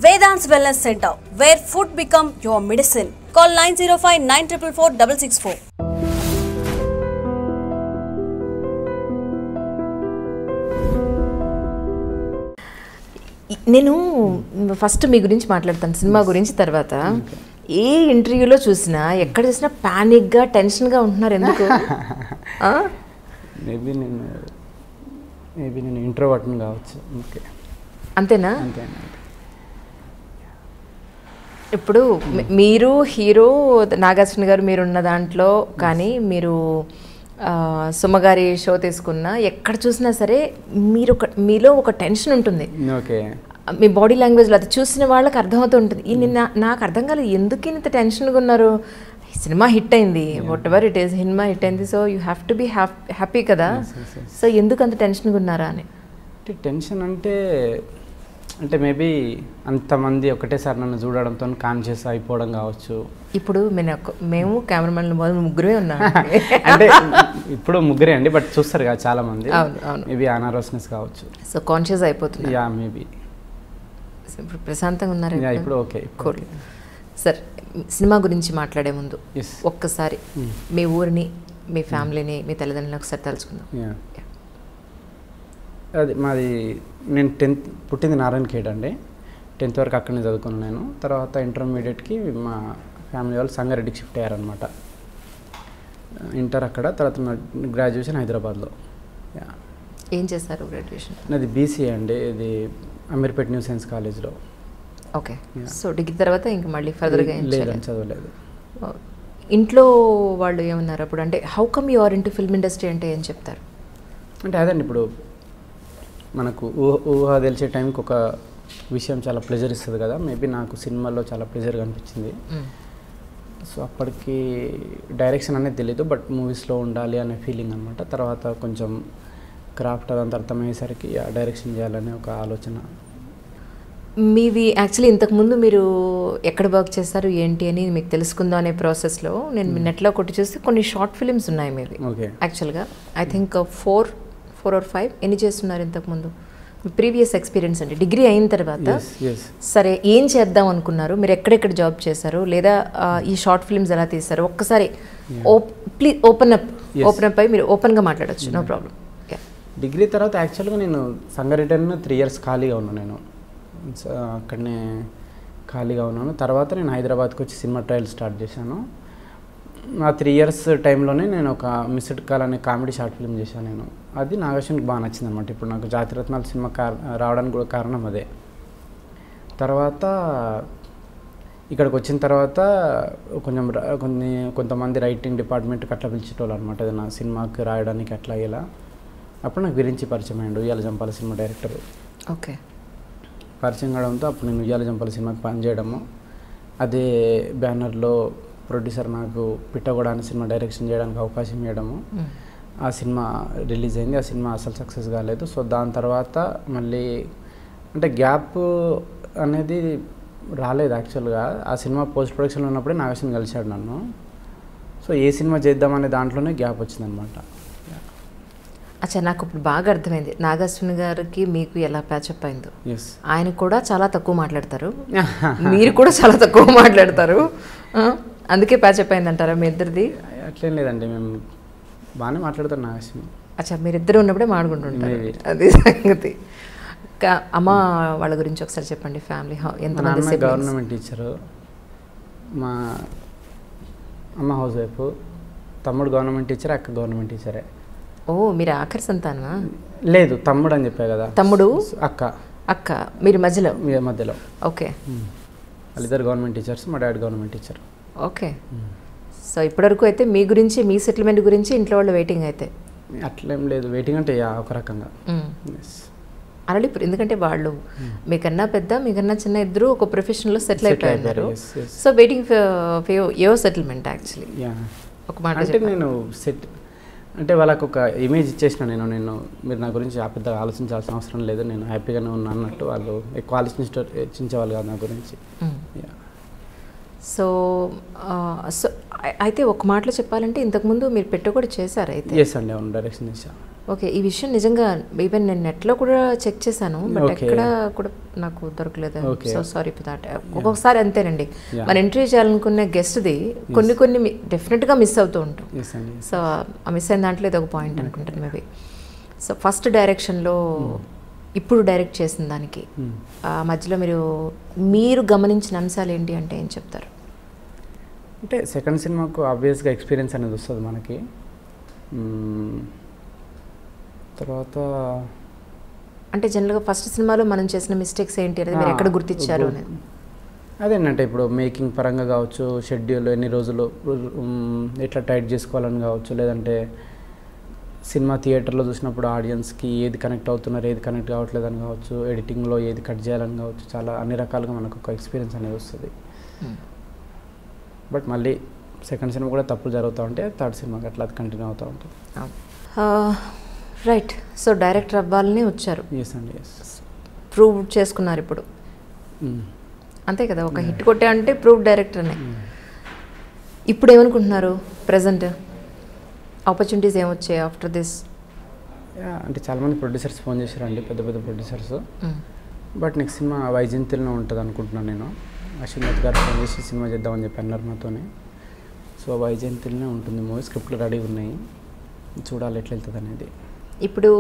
Vedant's Wellness Center, where food become your medicine. Call 905 944 664. నేను first మీ గురించి మాట్లాడతాను, cinema గురించి తర్వాత. ఏ ఇంటర్వ్యూలో చూసినా ఎక్కడ చూసినా ప్యానిక్గా టెన్షన్గా ఉంటున్నారు, ఎందుకు? మేబీ నేను ఇంట్రోవర్ట్ని కావచ్చు. ఓకే, అంతేనా? ఇప్పుడు మీరు హీరో నాగార్జున గారు మీరున్న దాంట్లో కానీ మీరు సుమగారి షో తీసుకున్నా ఎక్కడ చూసినా సరే మీలో ఒక టెన్షన్ ఉంటుంది. ఓకే, మీ బాడీ లాంగ్వేజ్లో అది చూసిన వాళ్ళకి అర్థమవుతూ ఉంటుంది. నాకు అర్థం కాలేదు ఎందుకు ఇంత టెన్షన్గా ఉన్నారు. సినిమా హిట్ అయింది, whatever it is, cinema hit అయింది, so you have to be happy కదా. సో ఎందుకు అంత టెన్షన్గా ఉన్నారా అని? టెన్షన్ అంటే మేబీ అంతమంది ఒకటేసారి నన్ను చూడడంతో కాన్షియస్ అయిపోవడం కావచ్చు. ఇప్పుడు మేము కెమెరామెన్లు ముగ్గురే ఉన్నాం. అంటే ఇప్పుడు ముగ్గురే అండి, బట్ చూస్తారు కదా చాలా మంది. అవును, మేబీ అనారోస్నెస్ కావచ్చు. సో కాన్షియస్ అయిపోతుంది. Yeah maybe. ఇప్పుడు ప్రశాంతంగా ఉన్నారు ఇప్పుడు? ఓకే, సార్, సినిమా గురించి మాట్లాడే ముందు ఒక్కసారి మీ ఊరిని, మీ ఫ్యామిలీని, మీ తల్లిదండ్రులను ఒకసారి తలుచుకుందాం. అది నేను 10th పుట్టింది నారాయణఖేడ్ అండి. 10th వరకు అక్కడనే చదువుకున్నాను నేను. తర్వాత ఇంటర్మీడియట్కి మా ఫ్యామిలీ వాళ్ళు సంగారెడ్డికి షిఫ్ట్ అయ్యారనమాట. ఇంటర్ అక్కడ, తర్వాత గ్రాడ్యుయేషన్ హైదరాబాద్లో. ఏం చేశారు గ్రాడ్యుయేషన్? నాది బీసీఏ అండి, ఇది అమీర్పేట్ న్యూ సైన్స్ కాలేజ్లో. ఓకే, సో డిగ్రీ తర్వాత ఇంకా మళ్ళీ ఫర్దర్గా లేదని చదవలేదు. ఇంట్లో వాళ్ళు ఏమన్నారు అప్పుడు? అంటే how come you are into film industry అంటే ఏం చెప్తారు? అంటే అదండి, ఇప్పుడు మనకు ఊహ తెలిసే టైంకి ఒక విషయం చాలా ప్లెజర్ ఇస్తుంది కదా. మేబీ నాకు సినిమాలో చాలా ప్లెజర్గా అనిపించింది. సో అప్పటికి డైరెక్షన్ అనేది తెలీదు, బట్ మూవీస్లో ఉండాలి అనే ఫీలింగ్ అనమాట. తర్వాత కొంచెం క్రాఫ్ట్ అదంతా అర్థమయ్యేసరికి డైరెక్షన్ చేయాలనే ఒక ఆలోచన. మీవి యాక్చువల్లీ ఇంతకుముందు మీరు ఎక్కడ వర్క్ చేస్తారు ఏంటి అని మీకు తెలుసుకుందాం అనే ప్రాసెస్లో నేను నెట్లో కొట్టి చూస్తే కొన్ని షార్ట్ ఫిలిమ్స్ ఉన్నాయి మీవి. ఓకే, యాక్చువల్గా ఐ థింక్ 4 or 5 ఎన్ని చేస్తున్నారు ఇంతకుముందు? ప్రీవియస్ ఎక్స్పీరియన్స్ అంటే డిగ్రీ అయిన తర్వాత సరే ఏం చేద్దాం అనుకున్నారు? మీరు ఎక్కడెక్కడ జాబ్ చేశారు, లేదా ఈ షార్ట్ ఫిల్మ్స్ ఎలా తీస్తారు? ఒక్కసారి ప్లీజ్ ఓపెన్ అప్ అయ్యి మీరు ఓపెన్గా మాట్లాడచ్చు, నో ప్రాబ్లం. డిగ్రీ తర్వాత యాక్చువల్గా నేను సంగారెడ్డిలో 3 years ఖాళీగా ఉన్నాను. నేను అక్కడనే ఖాళీగా ఉన్నాను. తర్వాత నేను హైదరాబాద్కి వచ్చి సినిమా ట్రయల్ స్టార్ట్ చేశాను. నా 3 years టైంలోనే నేను ఒక మిస్డ్ కాల్ అనే కామెడీ షార్ట్ ఫిల్మ్ చేశాను నేను. అది నాగేశ్వరికి బాగా నచ్చింది అనమాట. ఇప్పుడు నాకు జాతిరత్నాల సినిమా రావడానికి కూడా కారణం అదే. తర్వాత ఇక్కడికి వచ్చిన తర్వాత కొంతమంది రైటింగ్ డిపార్ట్మెంట్కి అట్లా పిలిచేటోళ్ళు అనమాట, ఏదైనా సినిమాకి రాయడానికి అట్లా ఇలా. అప్పుడు నాకు గురించి పరిచయం అయ్యాడు ఉయ్యాల జంపాల సినిమా డైరెక్టర్. ఓకే, పరిచయం కావడంతో అప్పుడు నేను ఉయ్యాల జంపాల సినిమాకి పనిచేయడము, అదే బ్యానర్లో ప్రొడ్యూసర్ నాకు పిట్టగొడ అనే సినిమా డైరెక్షన్ చేయడానికి అవకాశం ఇవ్వడము. ఆ సినిమా రిలీజ్ అయింది. ఆ సినిమా అసలు సక్సెస్ కాలేదు. సో దాని తర్వాత మళ్ళీ అంటే గ్యాప్ అనేది రాలేదు యాక్చువల్గా. ఆ సినిమా పోస్ట్ ప్రొడక్షన్లో ఉన్నప్పుడే నాగేశ్వరం కలిశాడు నన్ను. సో ఏ సినిమా చేద్దామనే దాంట్లోనే గ్యాప్ వచ్చిందనమాట. అచ్చా, నాకు ఇప్పుడు బాగా అర్థమైంది నాగార్జున గారికి మీకు ఎలా ప్యాచప్ అయిందో. ఆయన కూడా చాలా తక్కువ మాట్లాడతారు, మీరు కూడా చాలా తక్కువ మాట్లాడతారు, అందుకే ప్యాచప్ అయిందంటారా మీ ఇద్దరిది? అట్లేం లేదండి, మేము బాగానే మాట్లాడతాం నాగేశ్వరం. అచ్చా, మీరిద్దరు ఉన్నప్పుడే మాట్లాడుకుంటుంటారు, అది సంగతి. అమ్మ వాళ్ళ గురించి ఒకసారి చెప్పండి. ఫ్యామిలీ ఎంతమంది? గవర్నమెంట్ టీచరు, మా అమ్మ హౌస్ వైఫ్, తమ్ముడు గవర్నమెంట్ టీచర్, అక్క గవర్నమెంట్ టీచరే. ఓ, మీరు ఆఖరి సంతానమా? లేదు, తమ్ముడు అని చెప్పా కదా. తమ్ముడు, అక్క మీరు మధ్యలో? మధ్యలో. ఓకే, వాళ్ళిద్దరు గవర్నమెంట్ టీచర్స్, మా daddy government teacher. Okay, so ఇప్పటివరకు అయితే మీ గురించి, మీ సెటిల్మెంట్ గురించి ఇంట్లో వాళ్ళు వెయిటింగ్ అయితే? అట్లేం లేదు, వెయిటింగ్ అంటే ఒక రకంగా ఆల్రెడీ. ఎందుకంటే వాళ్ళు మీకన్నా పెద్ద, మీకన్నా చిన్న, ఇద్దరు ఒక ప్రొఫెషన్లో సెటిల్ అయిపోయినారు. So waiting for your settlement actually. ఒక మాట అంటే నేను అంటే వాళ్ళకు ఒక ఇమేజ్ ఇచ్చేసిన నేను మీరు నా గురించి పెద్దగా ఆలోచించాల్సిన అవసరం లేదు, నేను హ్యాపీగానే ఉన్నా అన్నట్టు. వాళ్ళు ఎక్కువ ఆలోచించేవాళ్ళు కాదు నా గురించి. సో అయితే ఒక మాటలో చెప్పాలంటే ఇంతకుముందు మీరు పెట్ట కూడా చేశారు అయితే? ఎస్ అండి, అవును, డైరెక్షన్ చేశాను. ఓకే, ఈ విషయం నిజంగా ఈవెన్ నేను నెట్లో కూడా చెక్ చేశాను, బట్ ఎక్కడ కూడా నాకు దొరకలేదు. So sorry for that. ఒక్కొక్కసారి అంతేనండి, మన ఇంటర్వ్యూ చేయాలనుకునే గెస్ట్ది కొన్ని డెఫినెట్గా మిస్ అవుతూ ఉంటాం. సో ఆ మిస్ అయిన దాంట్లో ఇది ఒక పాయింట్ అనుకుంటాను మేబీ. సో ఫస్ట్ డైరెక్షన్లో ఇప్పుడు డైరెక్ట్ చేసిన దానికి మధ్యలో మీరు గమనించిన అంశాలు ఏంటి అంటే ఏం చెప్తారు? అంటే సెకండ్ సినిమాకు ఆబ్వియస్గా ఎక్స్పీరియన్స్ అనేది వస్తుంది మనకి. తర్వాత అంటే జనరల్గా ఫస్ట్ సినిమాలో మనం చేసిన మిస్టేక్స్ ఏంటి అనేది మీరు ఎక్కడ గుర్తించారు అనేది? అదేంటంటే ఇప్పుడు మేకింగ్ పరంగా కావచ్చు, షెడ్యూల్ ఎన్ని రోజులు ఎట్లా టైట్ చేసుకోవాలని కావచ్చు, లేదంటే సినిమా థియేటర్లో చూసినప్పుడు ఆడియన్స్కి ఏది కనెక్ట్ అవుతున్నారు, ఏది కనెక్ట్ కావట్లేదని కావచ్చు, ఎడిటింగ్లో ఏది కట్ చేయాలని కావచ్చు, చాలా అన్ని రకాలుగా మనకు ఒక ఎక్స్పీరియన్స్ అనేది వస్తుంది. బట్ మళ్ళీ సెకండ్ సినిమా కూడా తప్పులు జరుగుతూ ఉంటే థర్డ్ సినిమాకి అట్లా కంటిన్యూ అవుతూ ఉంటుంది. రైట్. సో డైరెక్టర్ అవ్వాలని వచ్చారు. ఎస్ అండి, ఎస్. ప్రూవ్ చేసుకున్నారు ఇప్పుడు, అంతే కదా? ఒక హిట్ కొట్టే అంటే ప్రూవ్ డైరెక్టర్నే. ఇప్పుడు ఏమనుకుంటున్నారు ప్రజెంట్? ఆపర్చునిటీస్ ఏమొచ్చాయి ఆఫ్టర్ దిస్? అంటే చాలామంది ప్రొడ్యూసర్స్ ఫోన్ చేశారండి, పెద్ద పెద్ద ప్రొడ్యూసర్స్. బట్ నెక్స్ట్ సినిమా వైజయంతిలోనే ఉంటుంది అనుకుంటున్నాను నేను. అశ్విన్ గారు ఫోన్ చేసి సినిమా చేద్దామని చెప్పి అన్నారు నాతోనే. సో వైజయంతిలోనే ఉంటుంది మూవీ, స్క్రిప్ట్లు రెడీగా ఉన్నాయి, చూడాలి ఎట్లా వెళ్తుంది అనేది. ఇప్పుడు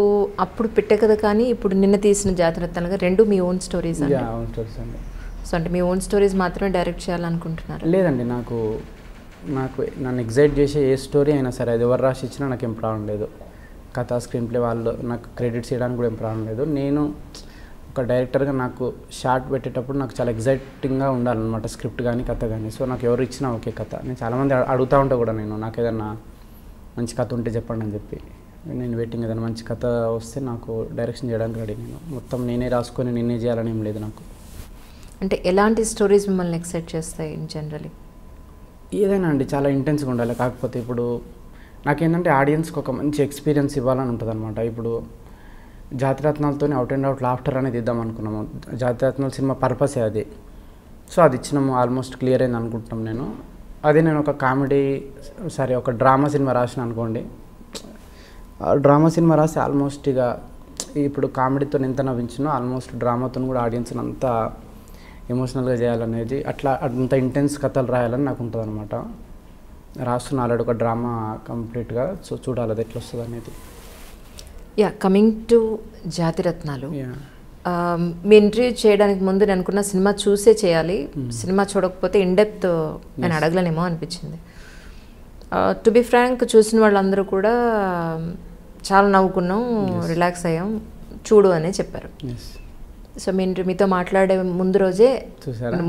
అప్పుడు పెట్టే కదా, కానీ ఇప్పుడు నిన్న తీసిన జాతరత్నాలుగా రెండు మీ ఓన్ స్టోరీస్? ఓన్ స్టోరీస్ అండి. సో అంటే మీ ఓన్ స్టోరీస్ మాత్రమే డైరెక్ట్ చేయాలనుకుంటున్నారు? లేదండి, నాకు నన్ను ఎగ్జైట్ చేసే ఏ స్టోరీ అయినా సరే అది ఎవరు రాసి ఇచ్చినా నాకు ఏం ప్రాబ్లం లేదు. కథ, స్క్రీన్ ప్లే వాళ్ళు నాకు క్రెడిట్స్ ఇవ్వడానికి కూడా ఏం ప్రాబ్లం లేదు. నేను ఒక డైరెక్టర్గా నాకు షార్ట్ పెట్టేటప్పుడు నాకు చాలా ఎగ్జైటింగ్గా ఉండాలన్నమాట, స్క్రిప్ట్ కానీ కథ కానీ. సో నాకు ఎవరు ఇచ్చినా ఓకే కథ. నేను చాలామంది అడుగుతూ ఉంటా కూడా, నాకు ఏదన్నా మంచి కథ ఉంటే చెప్పండి అని చెప్పి. నేను వెయిటింగ్, ఏదైనా మంచి కథ వస్తే నాకు డైరెక్షన్ చేయడానికి రెడీ. నేను మొత్తం నేనే రాసుకొని నేనే చేయాలని ఏం లేదు నాకు. అంటే ఎలాంటి స్టోరీస్ మిమ్మల్ని ఎక్సైట్ చేస్తాయి ఇన్ జనరలీ? ఏదైనా అండి, చాలా ఇంటెన్స్గా ఉండాలి. కాకపోతే ఇప్పుడు నాకేంటంటే ఆడియన్స్కి ఒక మంచి ఎక్స్పీరియన్స్ ఇవ్వాలని ఉంటుంది అనమాట. ఇప్పుడు జాతిరత్నాలతో అవుట్ అండ్ అవుట్ లాఫ్టర్ అనేది ఇద్దాం అనుకున్నాము. జాతిరత్నాల సినిమా పర్పసే అది. సో అది ఇచ్చినాము, ఆల్మోస్ట్ క్లియర్ అయింది అనుకుంటున్నాం నేను. అదే నేను ఒక కామెడీ ఒక డ్రామా సినిమా రాసిన అనుకోండి, డ్రామా సినిమా రాసి ఆల్మోస్ట్ ఇక ఇప్పుడు కామెడీతో ఎంత నవ్వించినో ఆల్మోస్ట్ డ్రామాతో కూడా ఆడియన్స్ని అంతా ఎమోషనల్గా చేయాలనేది, అట్లా అంత ఇంటెన్స్ కథలు రాయాలని నాకు ఉంటుంది అనమాట. రాస్తున్న ఆల్రెడీ ఒక డ్రామా కంప్లీట్గా. సో చూడాలి అది ఎట్లా వస్తుంది అనేది. కమింగ్ టు జాతిరత్నాలు, మీ ఇంటర్వ్యూ చేయడానికి ముందు నేను అనుకున్న సినిమా చూసే చేయాలి, సినిమా చూడకపోతే ఇన్డెప్త్ నేను అడగలేనేమో అనిపించింది. టు బి ఫ్రాంక్, చూసిన వాళ్ళందరూ కూడా చాలా నవ్వుకున్నాం, రిలాక్స్ అయ్యాం, చూడు అనే చెప్పారు. సో మీతో మాట్లాడే ముందు రోజే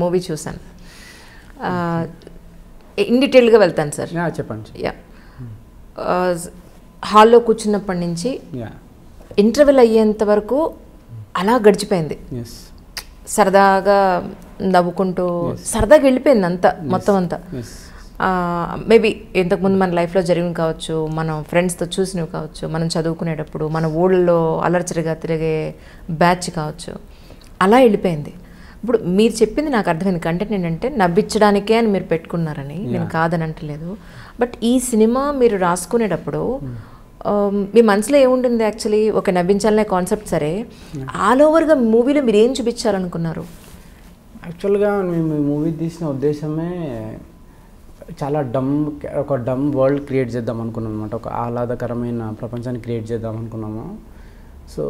మూవీ చూసాను. ఇన్ డీటెయిల్గా వెళ్తాను సార్. చెప్పండి. హాల్లో కూర్చున్నప్పటి నుంచి ఇంటర్వెల్ అయ్యేంత వరకు అలా గడిచిపోయింది. సరదాగా నవ్వుకుంటూ సరదాగా వెళ్ళిపోయింది అంతా, మొత్తం అంతా. మేబీ ఇంతకుముందు మన లైఫ్లో జరిగినవి కావచ్చు, మనం ఫ్రెండ్స్తో చూసినవి కావచ్చు, మనం చదువుకునేటప్పుడు మన ఊళ్ళో అలర్చరిగా తిరిగే బ్యాచ్ కావచ్చు, అలా వెళ్ళిపోయింది. ఇప్పుడు మీరు చెప్పింది నాకు అర్థమైంది, కంటెంట్ ఏంటంటే నవ్వించడానికే అని మీరు పెట్టుకున్నారని, నేను కాదని అంటలేదు. బట్ ఈ సినిమా మీరు రాసుకునేటప్పుడు మీ మనసులో ఏముంటుంది యాక్చువల్లీ? ఒక నవ్వించాలనే కాన్సెప్ట్ సరే, ఆల్ ఓవర్గా మూవీలో మీరు ఏం చూపించాలనుకున్నారు? యాక్చువల్గా మేము మూవీ తీసిన ఉద్దేశమే చాలా ఒక డమ్ వరల్డ్ క్రియేట్ చేద్దాం అనుకున్నాం అనమాట. ఒక ఆహ్లాదకరమైన ప్రపంచాన్ని క్రియేట్ చేద్దాం అనుకున్నాము. సో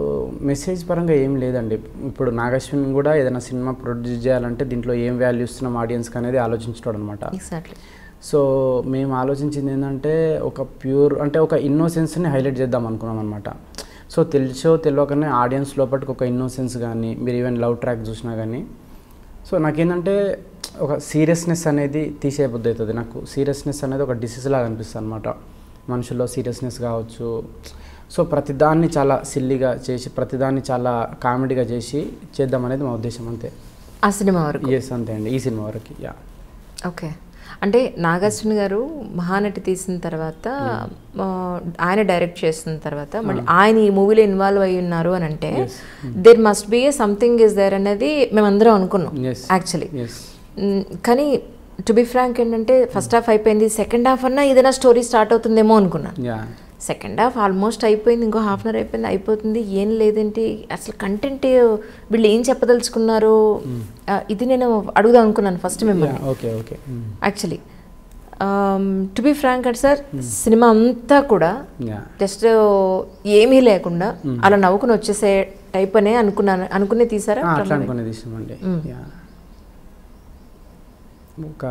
మెసేజ్ పరంగా ఏం లేదండి. ఇప్పుడు నాగశ్విన్ కూడా ఏదైనా సినిమా ప్రొడ్యూస్ చేయాలంటే దీంట్లో ఏం వాల్యూ ఇస్తున్నాం ఆడియన్స్కి అనేది ఆలోచించడం అనమాట. సో మేము ఆలోచించింది ఏంటంటే ఒక ప్యూర్, అంటే ఒక ఇన్నోసెన్స్ని హైలైట్ చేద్దాం అనుకున్నాం అనమాట. సో తెలియకనే ఆడియన్స్ లోపలికి ఒక ఇన్నోసెన్స్ కానీ, మీరు ఈవెన్ లవ్ ట్రాక్ చూసినా కానీ, సో నాకేంటంటే ఒక సీరియస్నెస్ అనేది తీసేయబుద్ధి అవుతుంది. నాకు సీరియస్నెస్ అనేది ఒక డిసీజ్ లాగా అనిపిస్తుంది అనమాట. మనుషుల్లో సీరియస్నెస్ కావచ్చు. సో ప్రతిదాన్ని చాలా సిల్లీగా చేసి, ప్రతిదాన్ని చాలా కామెడీగా చేసి చేద్దాం అనేది మా ఉద్దేశం, అంతే. ఆ సినిమా వరకు? ఎస్, అంతే అండి, ఈ సినిమా వరకు. ఓకే. అంటే నాగార్జున గారు మహానటి తీసిన తర్వాత, ఆయన డైరెక్ట్ చేసిన తర్వాత మళ్ళీ ఆయన ఈ మూవీలో ఇన్వాల్వ్ అయ్యి ఉన్నారు అని అంటే there must be something is there అనేది మేమందరం అనుకున్నాం యాక్చువల్లీ. కానీ టు బి ఫ్రాంక్ ఏంటంటే ఫస్ట్ హాఫ్ అయిపోయింది, సెకండ్ హాఫ్ అన్నా ఏదైనా స్టోరీ స్టార్ట్ అవుతుందేమో అనుకున్నాను. సెకండ్ హాఫ్ ఆల్మోస్ట్ అయిపోయింది, ఇంకో హాఫ్ అన్ అవర్ అయిపోయింది, అయిపోతుంది, ఏం లేదేంటి అసలు కంటెంట్ వీళ్ళు ఏం చెప్పదలుచుకున్నారు, ఇది నేను అడుగుదాం అనుకున్నాను ఫస్ట్ మిమ్మల్ని. Okay okay. Actually to be frank అంటే సార్, సినిమా అంతా కూడా జస్ట్ ఏమీ లేకుండా అలా నవ్వుకుని వచ్చేసే టైప్ అనే అనుకునే తీసారా? అట్లా అనుకునే తీసామండి. ఒక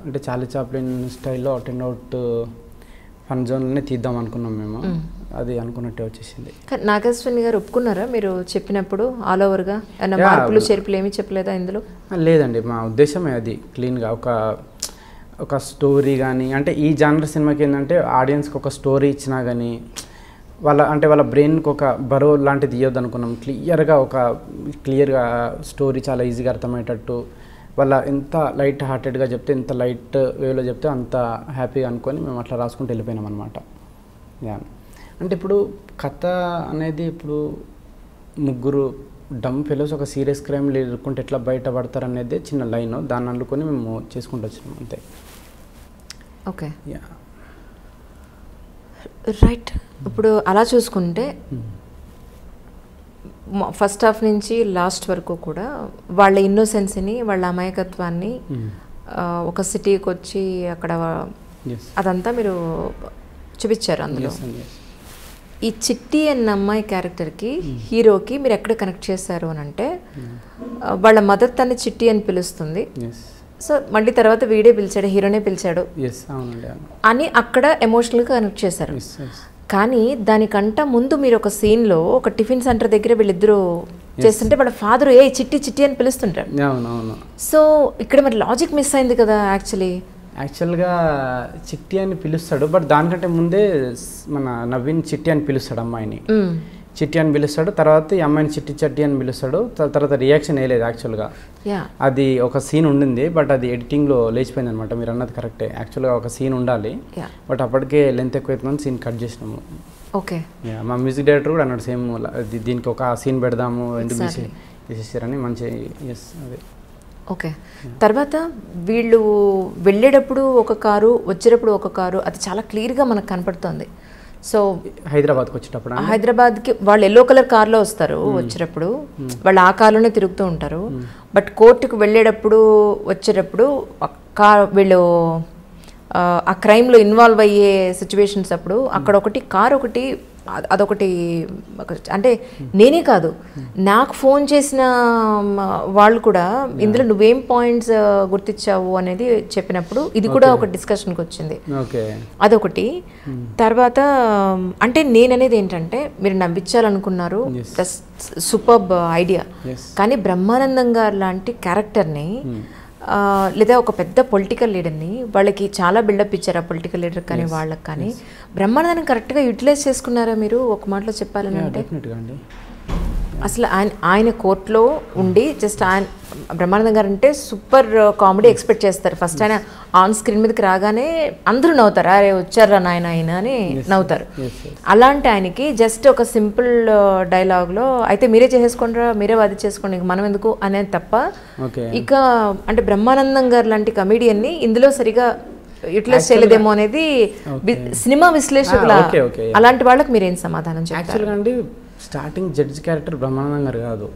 అంటే చార్లీ చాప్లిన్ స్టైల్లో అవుట్ అండ్ అవుట్ ఫన్ జోన్లోనే తీద్దాం అనుకున్నాం మేము, అది అనుకున్నట్టే వచ్చేసింది. నాగేశ్వరి గారు ఒప్పుకున్నారా మీరు చెప్పినప్పుడు ఆల్ ఓవర్గా? మార్పులు చేర్పులు ఏమీ చెప్పలేదా ఇందులో? లేదండి, మా ఉద్దేశమే అది క్లీన్గా ఒక స్టోరీ కానీ, అంటే ఈ జానర్ సినిమాకి ఏంటంటే ఆడియన్స్కి ఒక స్టోరీ ఇచ్చినా కానీ వాళ్ళ బ్రెయిన్కి ఒక బరో లాంటిది ఇవ్వద్దు అనుకున్నాం. క్లియర్గా స్టోరీ చాలా ఈజీగా అర్థమయ్యేటట్టు, వాళ్ళ ఎంత లైట్ హార్టెడ్గా చెప్తే, ఎంత లైట్ వేలో చెప్తే అంత హ్యాపీగా అనుకొని మేము అట్లా రాసుకుంటూ వెళ్ళిపోయినాం అనమాట. అంటే ఇప్పుడు కథ అనేది ఇప్పుడు ముగ్గురు డమ్ ఫెలోస్ ఒక సీరియస్ క్రైమ్లు ఎదుర్కొంటే ఎట్లా బయటపడతారు అనేది చిన్న లైన్, దాన్ని అనుకొని మేము చేసుకుంటూ వచ్చినాం అంతే. Okay, right. ఇప్పుడు అలా చూసుకుంటే ఫస్ట్ హాఫ్ నుంచి లాస్ట్ వరకు కూడా వాళ్ళ ఇన్నోసెన్స్ని, వాళ్ళ అమాయకత్వాన్ని, ఒక సిటీకి వచ్చి అక్కడ అదంతా మీరు చూపించారు అందులో. ఈ చిట్టి అన్న అమ్మాయి క్యారెక్టర్కి, హీరోకి మీరు ఎక్కడ కనెక్ట్ చేశారు అని అంటే, వాళ్ళ మదర్ తన్ని చిట్టి అని పిలుస్తుంది, సో మళ్ళీ తర్వాత వీడే పిలిచాడు, హీరోనే పిలిచాడు అని అక్కడ ఎమోషనల్గా కనెక్ట్ చేశారు. కానీ దానికంట ముందు మీరు ఒక సీన్లో ఒక టిఫిన్ సెంటర్ దగ్గర వీళ్ళిద్దరూ చేస్తుంటే వాళ్ళ ఫాదర్ ఏ చిట్టి చిట్టి అని పిలుస్తుంటారు. సో ఇక్కడ మరి లాజిక్ మిస్ అయింది కదా. యాక్చువల్గా చిట్టి అని పిలుస్తాడు, బట్ దానికంటే ముందే మన నవీన్ చిట్టి అని పిలుస్తాడు అమ్మాయిని, చిట్టి అని పిలుస్తాడు. తర్వాత ఈ అమ్మాయిని చిట్టి చట్టి అని పిలుస్తాడు. తర్వాత రియాక్షన్ వేయలేదు యాక్చువల్గా. అది ఒక సీన్ ఉండింది, బట్ అది ఎడిటింగ్లో లేచిపోయింది అనమాట. మీరు అన్నది కరెక్టే, యాక్చువల్గా ఒక సీన్ ఉండాలి, బట్ అప్పటికే లెంత్ ఎక్కువైతుందని సీన్ కట్ చేసినాము. ఓకే, మా మ్యూజిక్ డైరెక్టర్ కూడా అన్నాడు సేమ్, దీనికి ఒక సీన్ పెడదాము ఎందుకు తీసేసారని. మంచి అదే. ఓకే, తర్వాత వీళ్ళు వెళ్ళేటప్పుడు ఒక కారు, వచ్చేటప్పుడు ఒక కారు, అది చాలా క్లియర్గా మనకు కనపడుతుంది. సో హైదరాబాద్కి వాళ్ళు ఎల్లో కలర్ కార్లో వస్తారు, వచ్చేటప్పుడు వాళ్ళు ఆ కార్లోనే తిరుగుతూ ఉంటారు. బట్ కోర్టుకు వెళ్ళేటప్పుడు వచ్చేటప్పుడు వీళ్ళు ఆ క్రైమ్లో ఇన్వాల్వ్ అయ్యే సిచ్యువేషన్స్ అప్పుడు అక్కడ ఒకటి కార్ ఒకటి, అదొకటి. అంటే నేనే కాదు, నాకు ఫోన్ చేసిన వాళ్ళు కూడా ఇందులో నువ్వేం పాయింట్స్ గుర్తించావు అనేది చెప్పినప్పుడు ఇది కూడా ఒక డిస్కషన్కి వచ్చింది. అదొకటి. తర్వాత అంటే నేననేది ఏంటంటే, మీరు నవ్వించాలనుకున్నారు, సూపర్బ్ ఐడియా, కానీ బ్రహ్మానందం గారు లాంటి క్యారెక్టర్ని లేదా ఒక పెద్ద పొలిటికల్ లీడర్ని, వాళ్ళకి చాలా బిల్డప్ ఇచ్చారు ఆ పొలిటికల్ లీడర్ కానీ వాళ్ళకి కానీ, బ్రహ్మానందాన్ని కరెక్ట్గా యూటిలైజ్ చేసుకున్నారా మీరు ఒక మాటలో చెప్పాలని అంటే? అసలు ఆయన కోర్టులో ఉండి జస్ట్ ఆయన బ్రహ్మానందం గారు అంటే సూపర్ కామెడీ ఎక్స్పెక్ట్ చేస్తారు. ఫస్ట్ ఆయన ఆన్ స్క్రీన్ మీదకి రాగానే అందరూ నవ్వుతారు, అరే వచ్చారా నాయన ఆయన అని నవ్వుతారు. అలాంటి ఆయనకి జస్ట్ ఒక సింపుల్ డైలాగ్లో అయితే మీరే చేసేసుకోండిరా, మీరే వాది చేసుకోండి, మనం ఎందుకు అనేది తప్ప, ఇక అంటే బ్రహ్మానందం గారు లాంటి కమెడియన్ని ఇందులో సరిగా యూటిలైజ్ చేయలేదేమో అనేది సినిమా విశ్లేషకుల, అలాంటి వాళ్ళకి మీరేం సమాధానం చెప్తారు? స్టార్టింగ్ జడ్జ్ క్యారెక్టర్ బ్రహ్మానందం గారు కాదు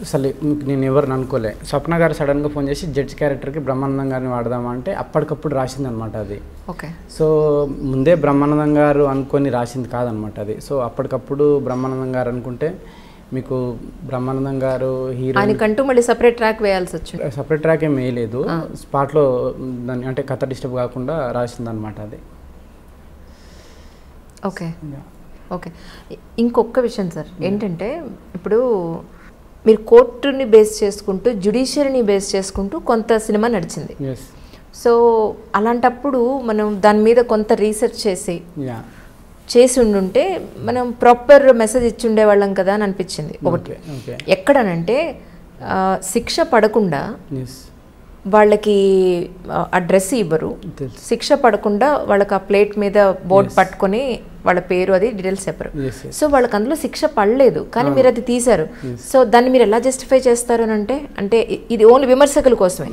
అసలు, నేను ఎవరిని అనుకోలే. స్వప్న గారు సడన్గా ఫోన్ చేసి జడ్జ్ క్యారెక్టర్కి బ్రహ్మానందం గారిని వాడదామా అంటే అప్పటికప్పుడు రాసింది అనమాట అది. ఓకే, సో ముందే బ్రహ్మానందం గారు అనుకొని రాసింది కాదనమాట అది. సో అప్పటికప్పుడు బ్రహ్మానందం గారు అనుకుంటే, మీకు బ్రహ్మానందం గారు హీరో ఆయనకంటూ మళ్ళీ సపరేట్ ట్రాక్ వేయాల్సి వచ్చింది. సపరేట్ ట్రాక్ ఏం వేయలేదు, స్పాట్లో దాన్ని అంటే కథ డిస్టర్బ్ కాకుండా రాసింది అనమాట అది. ఓకే ఓకే, ఇంకొక విషయం సార్ ఏంటంటే, ఇప్పుడు మీరు కోర్టుని బేస్ చేసుకుంటూ, జ్యుడిషియరీని బేస్ చేసుకుంటూ కొంత సినిమా నడిచింది. సో అలాంటప్పుడు మనం దాని మీద కొంత రీసెర్చ్ చేసి ఉండుంటే మనం ప్రాపర్ మెసేజ్ ఇచ్చి ఉండేవాళ్ళం కదా అని అనిపించింది. ఒకటి ఎక్కడనంటే, శిక్ష పడకుండా వాళ్ళకి ఆ డ్రెస్ ఇవ్వరు, శిక్ష పడకుండా వాళ్ళకి ఆ ప్లేట్ మీద బోర్డు పట్టుకొని వాళ్ళ పేరు అది డీటెయిల్స్ చెప్పరు. Yes, yes. సో వాళ్ళకి అందులో శిక్ష పడలేదు కానీ మీరు అది తీశారు. సో దాన్ని మీరు ఎలా జస్టిఫై చేస్తారు అని అంటే ఇది ఓన్లీ విమర్శకుల కోసమే,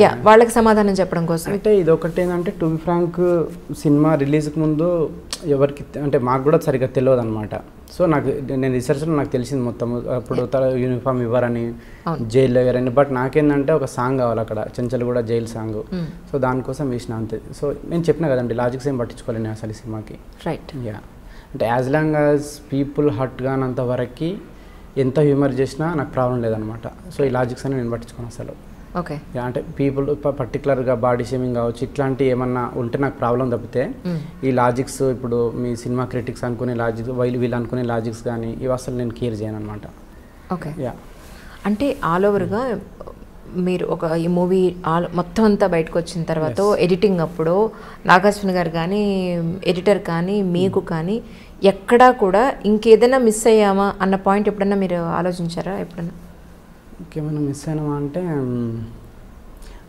యా వాళ్ళకి సమాధానం చెప్పడం కోసం. అంటే ఇది ఒకటి ఏంటంటే టు బి ఫ్రాంక్ సినిమా రిలీజ్కి ముందు ఎవరికి అంటే మాకు కూడా సరిగ్గా తెలియదు అనమాట. సో నేను రీసెర్చ్లో నాకు తెలిసింది మొత్తం. అప్పుడు యూనిఫామ్ ఇవ్వరని, జైల్లో ఇవ్వరని. బట్ నాకేంటంటే ఒక సాంగ్ కావాలి అక్కడ, చెంచల్గూడ జైలు సాంగ్. సో దానికోసం వేసిన అంతే. సో నేను చెప్పిన కదండి, లాజిక్స్ ఏం పట్టించుకోలేను నేను అసలు ఈ సినిమాకి. రైట్. యా అంటే as long as people hurt కానంత వరకు ఎంత హ్యూమర్ చేసినా నాకు ప్రాబ్లం లేదనమాట. సో ఈ లాజిక్స్ అని నేను పట్టించుకోను అసలు. ఓకే. అంటే పీపుల్ పర్టికులర్గా బాడీ షేమింగ్ కావచ్చు ఇట్లాంటి ఏమన్నా ఉంటే నాకు ప్రాబ్లం తప్పితే ఈ లాజిక్స్ ఇప్పుడు మీ సినిమా క్రిటిక్స్ అనుకునే లాజిక్స్ వీళ్ళు అనుకునే లాజిక్స్ కానీ ఇవి అసలు నేను కేర్ చేయను అనమాట. ఓకే. యా అంటే ఆల్ ఓవర్గా మీరు ఈ మూవీ మొత్తం అంతా బయటకు వచ్చిన తర్వాత ఎడిటింగ్ అప్పుడు నాగార్జున గారు కానీ ఎడిటర్ కానీ మీకు కానీ ఎక్కడా కూడా ఇంకేదైనా మిస్ అయ్యామా అన్న పాయింట్ ఎప్పుడన్నా మీరు ఆలోచించారా? ఎప్పుడన్నా ఇంకేమైనా మిస్ అయినామా అంటే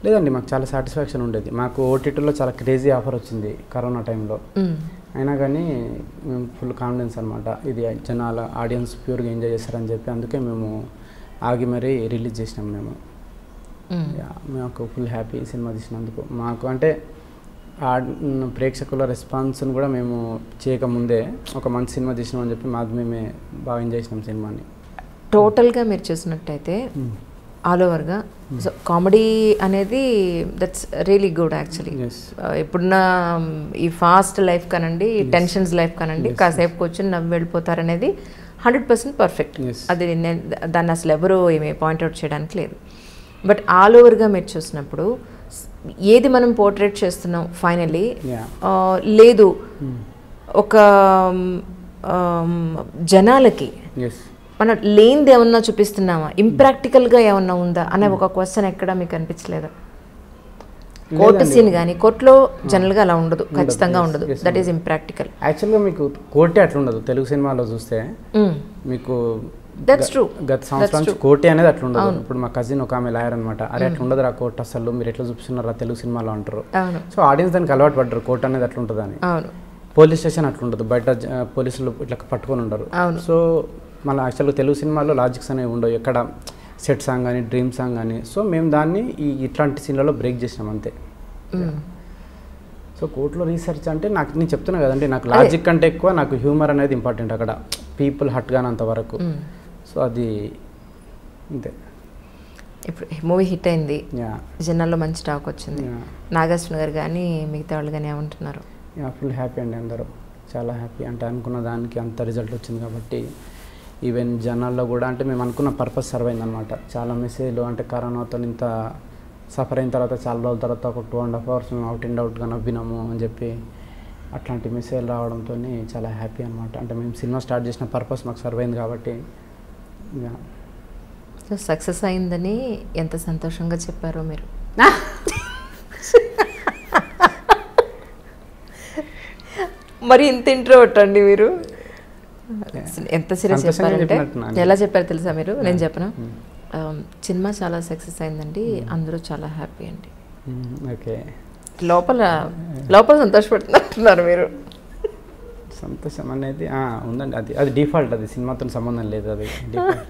లేదండి, మాకు చాలా సాటిస్ఫాక్షన్ ఉండేది. మాకు ఓటీటీలో చాలా క్రేజీ ఆఫర్ వచ్చింది కరోనా టైంలో. అయినా కానీ మేము ఫుల్ కాన్ఫిడెన్స్ అనమాట, ఇది జనాల ఆడియన్స్ ప్యూర్గా ఎంజాయ్ చేస్తారని చెప్పి అందుకే మేము ఆగి మరీ రిలీజ్ చేసినాం మేము. మాకు ఫుల్ హ్యాపీ సినిమా తీసినందుకు. మాకు అంటే ప్రేక్షకుల రెస్పాన్స్ని కూడా మేము చేయకముందే ఒక మంచి సినిమా తీసినామని చెప్పి మేమే బాగా ఎంజాయ్ చేసినాం సినిమాని. టోటల్గా మీరు చూసినట్టయితే ఆల్ ఓవర్గా సో కామెడీ అనేది దట్స్ రియలీ గుడ్ యాక్చువల్లీ. ఇప్పుడున్న ఈ ఫాస్ట్ లైఫ్ కానండి, టెన్షన్స్ లైఫ్ కానండి, కాసేపు కూర్చొని నవ్వు వెళ్ళిపోతారనేది 100% పర్ఫెక్ట్. అది దాన్ని అసలు ఎవరు ఏమి పాయింట్అవుట్ చేయడానికి లేదు. బట్ ఆల్ ఓవర్గా మీరు చూసినప్పుడు ఏది మనం పోర్ట్రేట్ చేస్తున్నాం ఫైనలీ లేదు ఒక జనాలకి మనం లేనిది ఏమన్నా చూపిస్తున్నామా, ఇంప్రాక్టికల్గా ఏమన్నా ఉందా అనే ఒక క్వశ్చన్ ఎక్కడ మీకు అనిపించలేదా? కోర్టు సీన్ కానీ కోర్టులో జనరల్గా అలా ఉండదు, ఖచ్చితంగా ఉండదు. That is impractical. యాక్చువల్గా మీకు కోర్టే అట్లా ఉండదు. తెలుగు సినిమాలో చూస్తే మీకు దట్స్ ట్రూ, గత సంవత్సరం నుంచి కోర్టే అనేది అట్లా ఉండదు. ఇప్పుడు మా కజిన్ ఒక ఆమె లాయర్ అనమాట, అరే అట్లా ఉండదు రా కోర్టు, అసలు మీరు ఎట్లా చూపిస్తున్నారా తెలుగు సినిమాలో అంటారు. సో ఆడియన్స్ దానికి అలవాటు పడ్డారు కోర్టు అనేది అట్లా ఉంటుంది అని. పోలీస్ స్టేషన్ అట్లా ఉండదు, బయట పోలీసులు ఇట్లా పట్టుకొని ఉండరు. సో మళ్ళీ యాక్చువల్గా తెలుగు సినిమాలో లాజిక్స్ అనేవి ఉండవు, ఎక్కడ సెట్ సాంగ్ కానీ డ్రీమ్ సాంగ్ కానీ. సో మేము దాన్ని ఇట్లాంటి సీన్లలో బ్రేక్ చేసినాం అంతే. సో కోర్టులో రీసెర్చ్ అంటే నేను చెప్తున్నా కదండి, నాకు లాజిక్ కంటే ఎక్కువ నాకు హ్యూమర్ అనేది ఇంపార్టెంట్ అక్కడ, పీపుల్ హట్ కానంత వరకు. సో అది అంతే. ఇప్పుడు మూవీ హిట్ అయింది, జనాల్లో మంచి టాక్ వచ్చింది. నాగార్జున గారు కానీ మిగతా వాళ్ళు కానీ ఏమంటున్నారు? ఫుల్ హ్యాపీ అండి, అందరూ చాలా హ్యాపీ. అంటే అనుకున్న దానికి అంత రిజల్ట్ వచ్చింది కాబట్టి ఈవెన్ జనాల్లో కూడా అంటే మేము అనుకున్న పర్పస్ సర్వ్ అయిందనమాట. చాలా మెసేజ్లు అంటే కరోనాతో ఇంత సఫర్ అయిన తర్వాత చాలా రోజుల తర్వాత ఒక 2.5 hours మేము అవుట్ అండ్ అవుట్గా నవ్వినాము అని చెప్పి అట్లాంటి మెసేజ్లు రావడంతో చాలా హ్యాపీ అనమాట. అంటే మేము సినిమా స్టార్ట్ చేసిన పర్పస్ మాకు సర్వ్ అయింది కాబట్టి. సో సక్సెస్ అయిందని ఎంత సంతోషంగా చెప్పారో మీరు. మరి ఇంత ఇంట్రోవర్ట్ అండి మీరు, ఎంత సీరియస్ చెప్పారంటే ఎలా చెప్పారు తెలుసా మీరు? నేను చెప్పను, సినిమా చాలా సక్సెస్ అయిందండి, అందరూ చాలా హ్యాపీ అండి. ఓకే, లోపల సంతోషపడుతున్నారు మీరు. సంతోషం అనేది ఉందండి, అది డిఫాల్ట్, అది సినిమాతో సంబంధం లేదు, అది డిఫాల్ట్.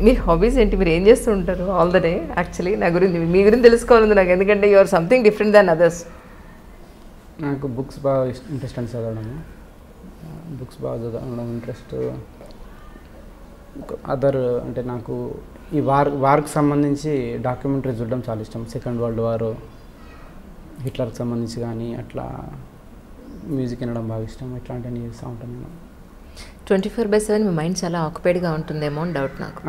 మీ హాబీస్ ఏంటి, మీరు ఏం చేస్తూ ఉంటారు ఆల్ ద డే? యాక్చువల్లీ నా గురించి మీ గురించి తెలుసుకోవాలంది నాకు, ఎందుకంటే you or something different than others. నాకు బుక్స్ బాగా ఇంట్రెస్ట్ అని చదవడము, బుక్స్ బాగా చదవడం ఇంట్రెస్ట్. అదర్ అంటే నాకు ఈ వార్కి సంబంధించి డాక్యుమెంటరీ చూడడం చాలా ఇష్టం. సెకండ్ వరల్డ్ వార్, హిట్లర్కి సంబంధించి కానీ అట్లా మ్యూజిక్ వినడం బాగా ఇష్టం. ఇట్లాంటివన్నీ చేస్తూ ఉంటాను నేను. 24/7 మీ మైండ్ చాలా ఆక్యుపైడ్గా ఉంటుందేమో అని డౌట్ నాకు.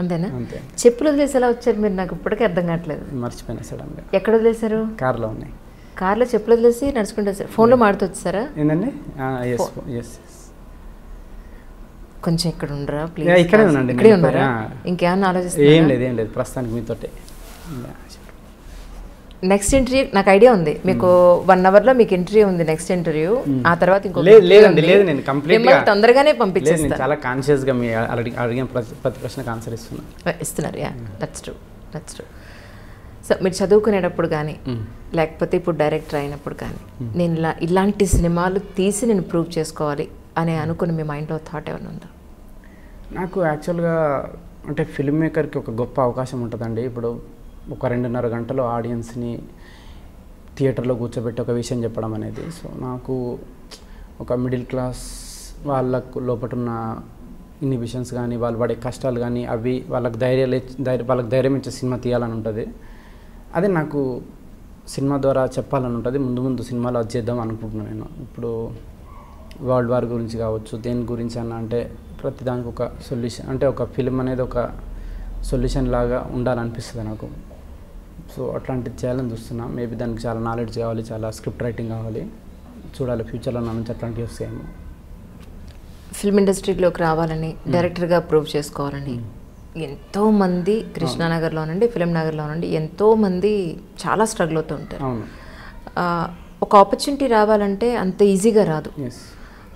అంతేనా? అంతే. చెప్పులు వదిలేసి ఎలా వచ్చారు మీరు? నాకు ఇప్పటికీ అర్థం కావట్లేదు. మర్చిపోయినా సడన్గా. ఎక్కడ వదిలేశారు? కార్లో ఉన్నాయి. కార్లో చెప్పులు వదిలేసి నడుచుకుంటూ వచ్చారు. ఫోన్లో మాడుతూ వచ్చారా? ఏంటండి? కొంచెం ఇక్కడ ఉండరా ప్లీజ్? ఇక్కడే ఉన్నాండి. ఇక్కడే ఉన్నారా? ఇంకేమన్నా ఆలోచిస్తున్నారు? ఏం లేదు ప్రస్తుతానికి మీతోటే. నెక్స్ట్ ఇంటర్వ్యూ నాకు ఐడియా ఉంది, మీకు 1 hourలో మీకు ఇంటర్వ్యూ ఉంది, నెక్స్ట్ ఇంటర్వ్యూ. ఆ తర్వాత ఇంకో లేదండి, లేదు నేను కంప్లీట్గా తొందరగానే పంపించేస్తాను. చాలా కాన్షియస్గా మీ అడిగిన ప్రతి ప్రశ్నకు ఆన్సర్ ఇస్తున్నారు. Yeah, that's true. సో మీరు చదువుకునేటప్పుడు కానీ లేకపోతే ఇప్పుడు డైరెక్టర్ అయినప్పుడు కానీ నేను ఇలాంటి సినిమాలు తీసి నేను ప్రూవ్ చేసుకోవాలి అని అనుకుని మీ మైండ్లో థాట్ ఏమైనా ఉందా? నాకు యాక్చువల్గా అంటే ఫిల్మ్ మేకర్కి ఒక గొప్ప అవకాశం ఉంటుందండి. ఇప్పుడు ఒక 2.5 గంటలు ఆడియన్స్ని థియేటర్లో కూర్చోబెట్టి ఒక విషయం చెప్పడం అనేది. సో నాకు ఒక మిడిల్ క్లాస్ వాళ్ళకు లోపల ఉన్న ఇన్హిబిషన్స్ కానీ వాళ్ళు పడే కష్టాలు కానీ అవి వాళ్ళకి ధైర్యం ఇచ్చే సినిమా తీయాలని ఉంటుంది. అదే నాకు సినిమా ద్వారా చెప్పాలని ఉంటుంది. ముందు సినిమాలో అది చేద్దాం అనుకుంటున్నాను నేను. ఇప్పుడు వరల్డ్ వార్ గురించి కావచ్చు, దేని గురించి అన్న అంటే ప్రతిదానికి ఒక సొల్యూషన్, అంటే ఒక ఫిల్మ్ అనేది ఒక సొల్యూషన్ లాగా ఉండాలనిపిస్తుంది నాకు. సో అట్లాంటిది చేయాలని చూస్తున్నా. మేబీ దానికి చాలా నాలెడ్జ్ కావాలి, చాలా స్క్రిప్ట్ రైటింగ్ కావాలి. చూడాలి ఫ్యూచర్లో నా నుంచి అట్లాంటివి వస్తాయేమో. ఫిల్మ్ ఇండస్ట్రీలోకి రావాలని, డైరెక్టర్గా ప్రూవ్ చేసుకోవాలని ఎంతోమంది కృష్ణానగర్లోనండి, ఫిలిం నగర్లోనండి ఎంతోమంది చాలా స్ట్రగుల్ అవుతూ ఉంటారు. ఒక ఆపర్చునిటీ రావాలంటే అంత ఈజీగా రాదు.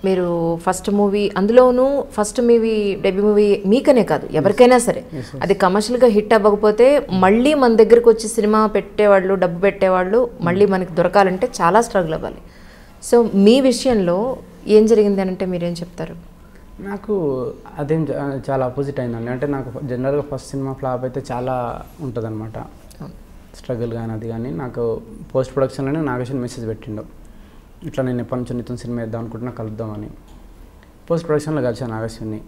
మీరు ఫస్ట్ మూవీ, అందులోనూ ఫస్ట్ మూవీ డెబ్యూ మూవీ మీకనే కాదు ఎవరికైనా సరే, అది కమర్షియల్గా హిట్ అవ్వకపోతే మళ్ళీ మన దగ్గరకు వచ్చి సినిమా పెట్టేవాళ్ళు, డబ్బు పెట్టేవాళ్ళు మళ్ళీ మనకి దొరకాలంటే చాలా స్ట్రగుల్ అవ్వాలి. సో మీ విషయంలో ఏం జరిగింది అని అంటే మీరేం చెప్తారు? నాకు అదేం చాలా ఆపోజిట్ అయిందండి. అంటే నాకు జనరల్గా ఫస్ట్ సినిమా ఫ్లాప్ అయితే చాలా ఉంటుంది అనమాట, స్ట్రగుల్ కానీ అది కానీ. నాకు పోస్ట్ ప్రొడక్షన్లోనే నాగేశ్వన్ మెసేజ్ పెట్టిండు, ఇట్లా నేను ఎప్పటి నుంచో నీతో సినిమా వేద్దాం అనుకుంటున్నా, కలుద్దామని. పోస్ట్ ప్రొడక్షన్లో కలిసాను నాగేశ్వన్ని.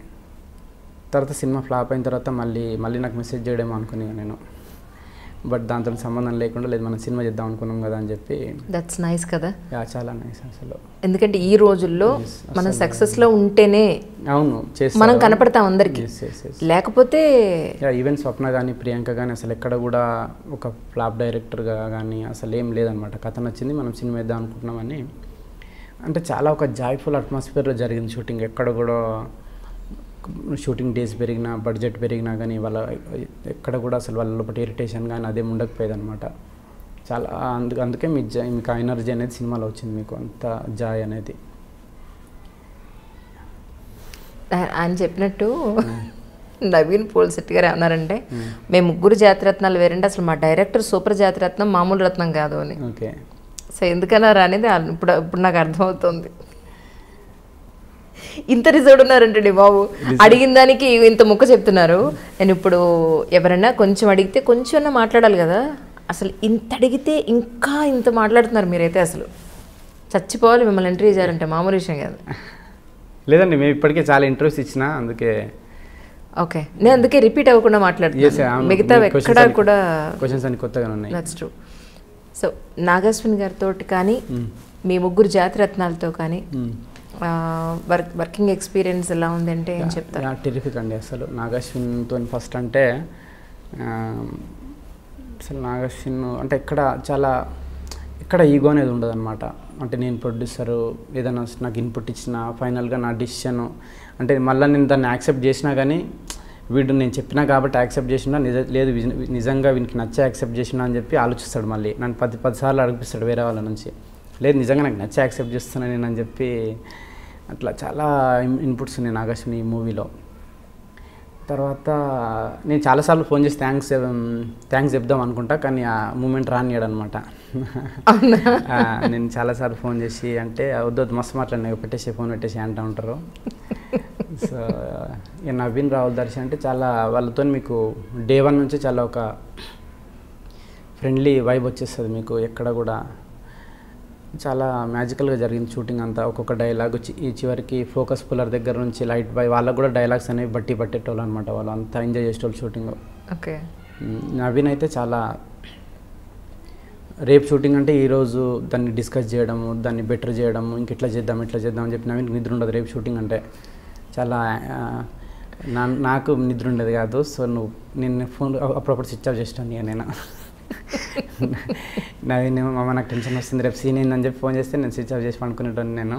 తర్వాత సినిమా ఫ్లాప్ అయిన తర్వాత మళ్ళీ నాకు మెసేజ్ చేయడేమో అనుకుని నేను, బట్ దాంతో సంబంధం లేకుండా లేదు మనం సినిమా చేద్దాం అనుకున్నాం కదా అని చెప్పి. దట్స్ నైస్ కదా. చాలా నైస్ అసలు. ఎందుకంటే ఈ రోజుల్లో మనం సక్సెస్లో ఉంటేనే అవును మనం కనపడతాం అందరికి, లేకపోతే ఈవెన్ స్వప్న కానీ ప్రియాంక కానీ అసలు ఎక్కడ కూడా ఒక ఫ్లాప్ డైరెక్టర్గా కానీ అసలు ఏం లేదనమాట. కథ నచ్చింది, మనం సినిమా వేద్దాం అనుకుంటున్నామని. అంటే చాలా ఒక జాయ్ఫుల్ అట్మాస్ఫియర్లో జరిగింది షూటింగ్. ఎక్కడ కూడా షూటింగ్ డేస్ పెరిగినా, బడ్జెట్ పెరిగినా కానీ వాళ్ళ ఎక్కడ కూడా అసలు వాళ్ళ లోపల ఇరిటేషన్ కానీ అదేం ఉండకపోయేది అనమాట. చాలా అందుకే మీకు ఆ ఎనర్జీ అనేది సినిమాలో వచ్చింది, మీకు అంత జాయ్ అనేది. ఆయన చెప్పినట్టు నవీన్ పోల్శెట్టి గారు ఏమన్నారంటే, మేము 3 జాతిరత్నాలు వేరంటే అసలు మా డైరెక్టర్ సూపర్ జాతిరత్నం, మామూలు రత్నం కాదు అని. ఓకే. సో ఎందుకన్నారు అనేది ఇప్పుడు నాకు అర్థమవుతుంది. ఇంత రిజర్వ్ ఉన్నారంటండి బాబు, అడిగిన దానికి ఇంత ముక్క చెప్తున్నారు. నేను ఇప్పుడు ఎవరైనా కొంచెం అడిగితే కొంచెం మాట్లాడాలి కదా, అసలు ఇంత అడిగితే ఇంకా ఇంత మాట్లాడుతున్నారు మీరైతే. అసలు చచ్చిపోవాలి మిమ్మల్ని ఇంటర్వ్యూ చేయాలంటే, మామూలు విషయం కాదు. లేదండి, మేము ఇప్పటికే చాలా ఇంటర్వ్యూస్ ఇచ్చినా, అందుకే. ఓకే, నేను అందుకే రిపీట్ అవ్వకుండా మాట్లాడుతున్నాను. మిగతా ఎక్కడా కూడా క్వశ్చన్స్ అన్ని కొత్తగా ఉన్నాయి. That's true. సో నాగశ్విన్ గారితో కానీ మీ 3 జాతిరత్నాలతో కానీ వర్కింగ్ ఎక్స్పీరియన్స్ ఎలా ఉందంటే ఏం చెప్తారు? టెరిఫిక్ అండి. అసలు నాగశ్విన్తో ఫస్ట్ అంటే అసలు నాగశ్విన్ అంటే ఎక్కడ ఈగో అనేది ఉండదు అనమాట. అంటే నేను ప్రొడ్యూసరు ఏదైనా నాకు ఇన్పుట్ ఇచ్చినా ఫైనల్గా నా డిసిషన్ అంటే మళ్ళీ నేను దాన్ని యాక్సెప్ట్ చేసినా కానీ వీడు నేను చెప్పినా కాబట్టి యాక్సెప్ట్ చేసినా లేదు నిజంగా వీనికి నచ్చే యాక్సెప్ట్ చేసినా అని చెప్పి ఆలోచిస్తాడు. మళ్ళీ నన్ను 10 సార్లు అడిగిపిస్తాడు వేరే వాళ్ళ నుంచి, లేదు నిజంగా నాకు నచ్చే యాక్సెప్ట్ చేస్తున్నాను నేను అని చెప్పి. అట్లా చాలా ఇన్పుట్స్ ఉన్నాయి నాగశ్విని ఈ మూవీలో. తర్వాత నేను చాలాసార్లు ఫోన్ చేసి థ్యాంక్స్ చెప్దాం అనుకుంటా, కానీ ఆ మూమెంట్ రానియాడు అనమాట. నేను చాలాసార్లు ఫోన్ చేసి అంటే వద్దు మస్తు మాట్లాడినా ఫోన్ పెట్టేసి అంటూ ఉంటారు. సో ఇక నవీన్ రాహుల్ దర్శి అంటే చాలా వాళ్ళతో మీకు డే 1 నుంచి చాలా ఒక ఫ్రెండ్లీ వైబ్ వచ్చేస్తుంది మీకు. ఎక్కడ కూడా చాలా మ్యాజికల్గా జరిగింది షూటింగ్ అంతా. ఒక్కొక్క డైలాగ్ ఈ చివరికి ఫోకస్ పుల్లర్ దగ్గర నుంచి లైట్ బాయ్ వాళ్ళకు కూడా డైలాగ్స్ అనేవి పట్టేటోళ్ళు అనమాట. వాళ్ళు అంతా ఎంజాయ్ చేసేటోళ్ళు షూటింగ్. ఓకే. నవీన్ అయితే చాలా రేపు షూటింగ్ అంటే ఈరోజు దాన్ని డిస్కస్ చేయడము, దాన్ని బెటర్ చేయడము, ఇంకెట్లా చేద్దాం అని చెప్పి నవీన్ నిద్ర ఉండదు రేపు షూటింగ్ అంటే. చాలా నాకు నిద్ర ఉండేది కాదు. సో నేను ఫోన్ అప్పుడప్పుడు స్విచ్ ఆఫ్ చేస్తాను ఇక నేను. నవీన్ మామ నాకు టెన్షన్ వస్తుంది రేపు సీన్ ఏందని చెప్పి ఫోన్ చేస్తే నేను స్విచ్ ఆఫ్ చేసి పడుకునేటోని నేను.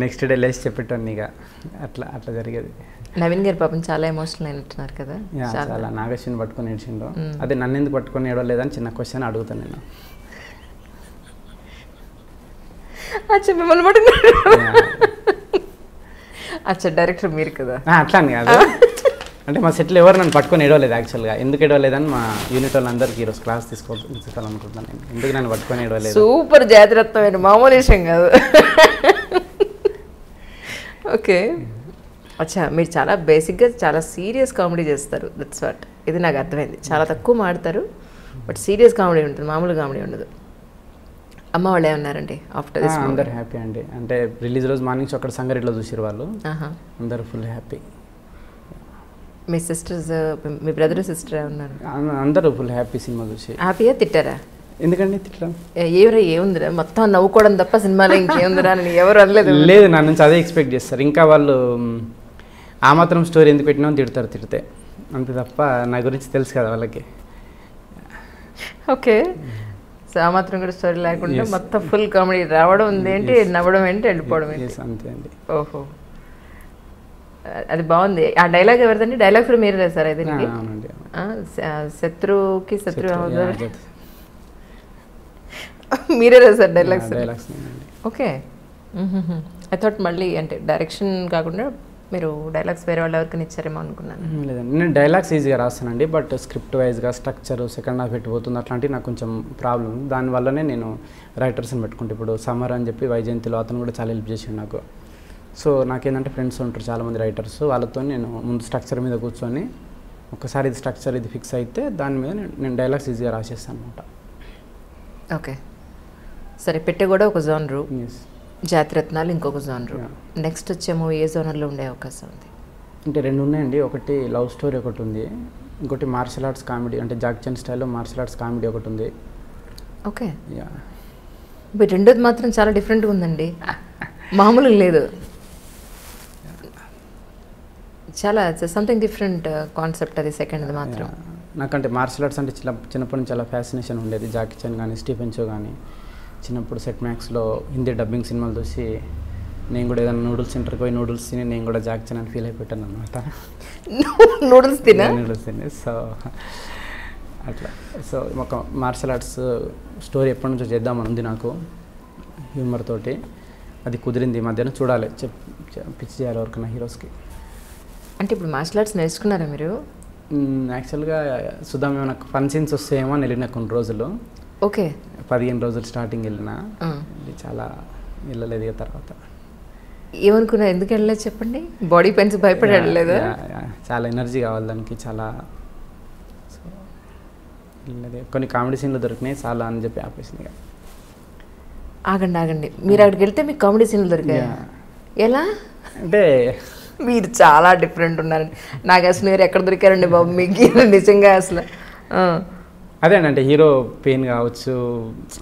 నెక్స్ట్ డే లేచి చెప్పేటోని ఇక అట్లా జరిగేది. నవీన్ గారు పాపం చాలా ఎమోషనల్ అయినట్టున్నారు కదా. చాలా నాగశ్విని పట్టుకొని ఏడ్చిండు. అదే నన్ను ఎందుకు పట్టుకొని ఏడవలేదని చిన్న క్వశ్చన్ అడుగుతాను నేను. మిమ్మల్ని పట్టుకున్నాడు. అచ్చా డైరెక్టర్ మీరు కదా. అట్లా అని కాదు, అంటే మా సెట్లో ఎవరు నన్ను పట్టుకొని ఏడవలేదు యాక్చువల్గా. ఎందుకు ఏడవలేదని మా యూనిట్ వాళ్ళందరికీ ఈరోజు క్లాస్ తీసుకోవాలనుకుంటున్నాను నేను. ఎందుకు నన్ను పట్టుకొని ఏడవలేదు. సూపర్ జాగ్రత్తమైన మామూలు విషయం కాదు. ఓకే, అచ్చా మీరు చాలా బేసిక్గా చాలా సీరియస్ కామెడీ చేస్తారు. దట్స్ వాట్, ఇది నాకు అర్థమైంది. చాలా తక్కువ మాడతారు, బట్ సీరియస్ కామెడీ ఉంటుంది, మామూలు కామెడీ ఉండదు. అమ్మ వాళ్ళు ఏమన్నారండి ఆఫ్టర్ దిస్? అందరు హ్యాపీ అండి. అంటే రిలీజ్ రోజు మార్నింగ్ అక్కడ సంగారెడ్డిలో చూసారు వాళ్ళు, అందరు ఫుల్ హ్యాపీ. మీ సిస్టర్స్, మీ బ్రదర్ సిస్టర్ ఏమన్నారు? అందరూ ఫుల్ హ్యాపీ సినిమా చూసి. హ్యాపీగా తిట్టారా? ఎందుకండి తిట్టడం? ఎవరు ఏముందిరా మొత్తం నవ్వుకోవడం తప్ప సినిమాలో ఇంకేముందిరా అని ఎవరు అనలేదు? లేదు, నా నుంచి అదే ఎక్స్పెక్ట్ చేస్తారు. ఇంకా వాళ్ళు ఆ మాత్రం స్టోరీ ఎందుకు పెట్టినా తిడతారు, తిడితే అంతే తప్ప నా గురించి తెలుసు కదా వాళ్ళకి. ఓకే, సో ఆ మాత్రం కూడా స్టోరీ లేకుండా మొత్తం ఫుల్ కామెడీ రావడం ఉంది ఏంటి, నవ్వడం ఏంటి, వెళ్ళిపోవడం ఏంటి, అంతే అండి. ఓహో, అది బాగుంది. ఆ డైలాగ్ ఎవరిదండి? డైలాగ్ కూడా మీరే రాశారా? ఇది శత్రువుకి శత్రు మీరే రాశారు డైలాగ్స్? ఓకే, ఐ థాట్ మళ్ళీ అంటే డైరెక్షన్ కాకుండా మీరు డైలాగ్స్ వేరే వాళ్ళు ఎవరికైనా ఇచ్చారేమో అనుకున్నాను. లేదండి, నేను డైలాగ్స్ ఈజీగా రాస్తానండి, బట్ స్క్రిప్ట్ వైజ్గా స్ట్రక్చర్ సెకండ్ హాఫ్ పెట్టిపోతుంది అట్లాంటివి నాకు కొంచెం ప్రాబ్లం. దానివల్లనే నేను రైటర్స్ని పెట్టుకుంటే, ఇప్పుడు సమర్ అని చెప్పి వైజయంతిలో అతను కూడా చాలా హెల్ప్ చేసిండు నాకు. సో నాకేంటంటే ఫ్రెండ్స్ ఉంటారు చాలామంది రైటర్స్, వాళ్ళతో నేను ముందు స్ట్రక్చర్ మీద కూర్చొని ఒకసారి ఇది స్ట్రక్చర్ ఇది ఫిక్స్ అయితే దాని మీద నేను డైలాగ్స్ ఈజీగా రాసేస్తాను అనమాట. ఓకే, సరే. పెట్టే కూడా ఒక జోనరు, జాతిరత్నాలు ఇంకొక జోనరు. నెక్స్ట్ వచ్చే మూవీ ఏ జోనర్లో ఉండే అవకాశం ఉంది? అంటే రెండు ఉన్నాయండి. ఒకటి లవ్ స్టోరీ ఒకటి ఉంది, ఇంకోటి మార్షల్ ఆర్ట్స్ కామెడీ, అంటే జాక్ చాన్ స్టైల్లో మార్షల్ ఆర్ట్స్ కామెడీ ఒకటి ఉంది. ఓకే, బట్ రెండోది మాత్రం చాలా డిఫరెంట్గా ఉందండి, మామూలుగా లేదు. చాలా సంథింగ్ డిఫరెంట్ కాన్సెప్ట్ అది సెకండ్ది మాత్రం. నాకంటే మార్షల్ ఆర్ట్స్ అంటే చిన్నప్పటి నుంచి చాలా ఫ్యాసినేషన్ ఉండేది. జాకీ చాన్ కానీ స్టీఫెన్ చో కానీ చిన్నప్పుడు సెట్ మ్యాక్స్లో హిందీ డబ్బింగ్ సినిమాలు చూసి నేను కూడా ఏదైనా నూడిల్స్ సెంటర్కి పోయి నూడిల్స్ తిని నేను కూడా జాకీ చాన్ అని ఫీల్ అయిపోయాను అనమాట. నూడిల్స్ తిని సో అట్లా. సో ఒక మార్షల్ ఆర్ట్స్ స్టోరీ ఎప్పటి నుంచో చేద్దామని ఉంది నాకు, హ్యూమర్ తోటి. అది కుదిరింది, మధ్యాహ్నం చూడాలి, పిచ్ చేయాలి ఎవరికైనా హీరోస్కి. అంటే ఇప్పుడు మార్షల్ ఆర్ట్స్ నేర్చుకున్నారా మీరు? యాక్చువల్గా సుధాం ఏమైనా ఫన్ సీన్స్ వస్తాయేమో అని వెళ్ళిన కొన్ని రోజులు. ఓకే, 15 రోజులు స్టార్టింగ్ వెళ్ళిన, చాలా వెళ్ళలేదు. ఇక తర్వాత ఏమనుకున్నా, ఎందుకు వెళ్ళలేదు చెప్పండి? బాడీ పెయిన్స్ భయపడి వెళ్ళలేదు? చాలా ఎనర్జీ కావాలి దానికి, చాలా. సో కొన్ని కామెడీ సీన్లు దొరికినాయి చాలా అని చెప్పి ఆపేసింది. ఆగండి, మీరు అక్కడికి వెళ్తే మీకు కామెడీ సీన్లు దొరికాయి ఎలా? అంటే మీరు చాలా డిఫరెంట్ ఉన్నారండి. నాకు అసలు మీరు ఎక్కడ దొరికారండి బాబు మీకు నిజంగా అసలు? అదే అంటే హీరో పెయిన్ కావచ్చు,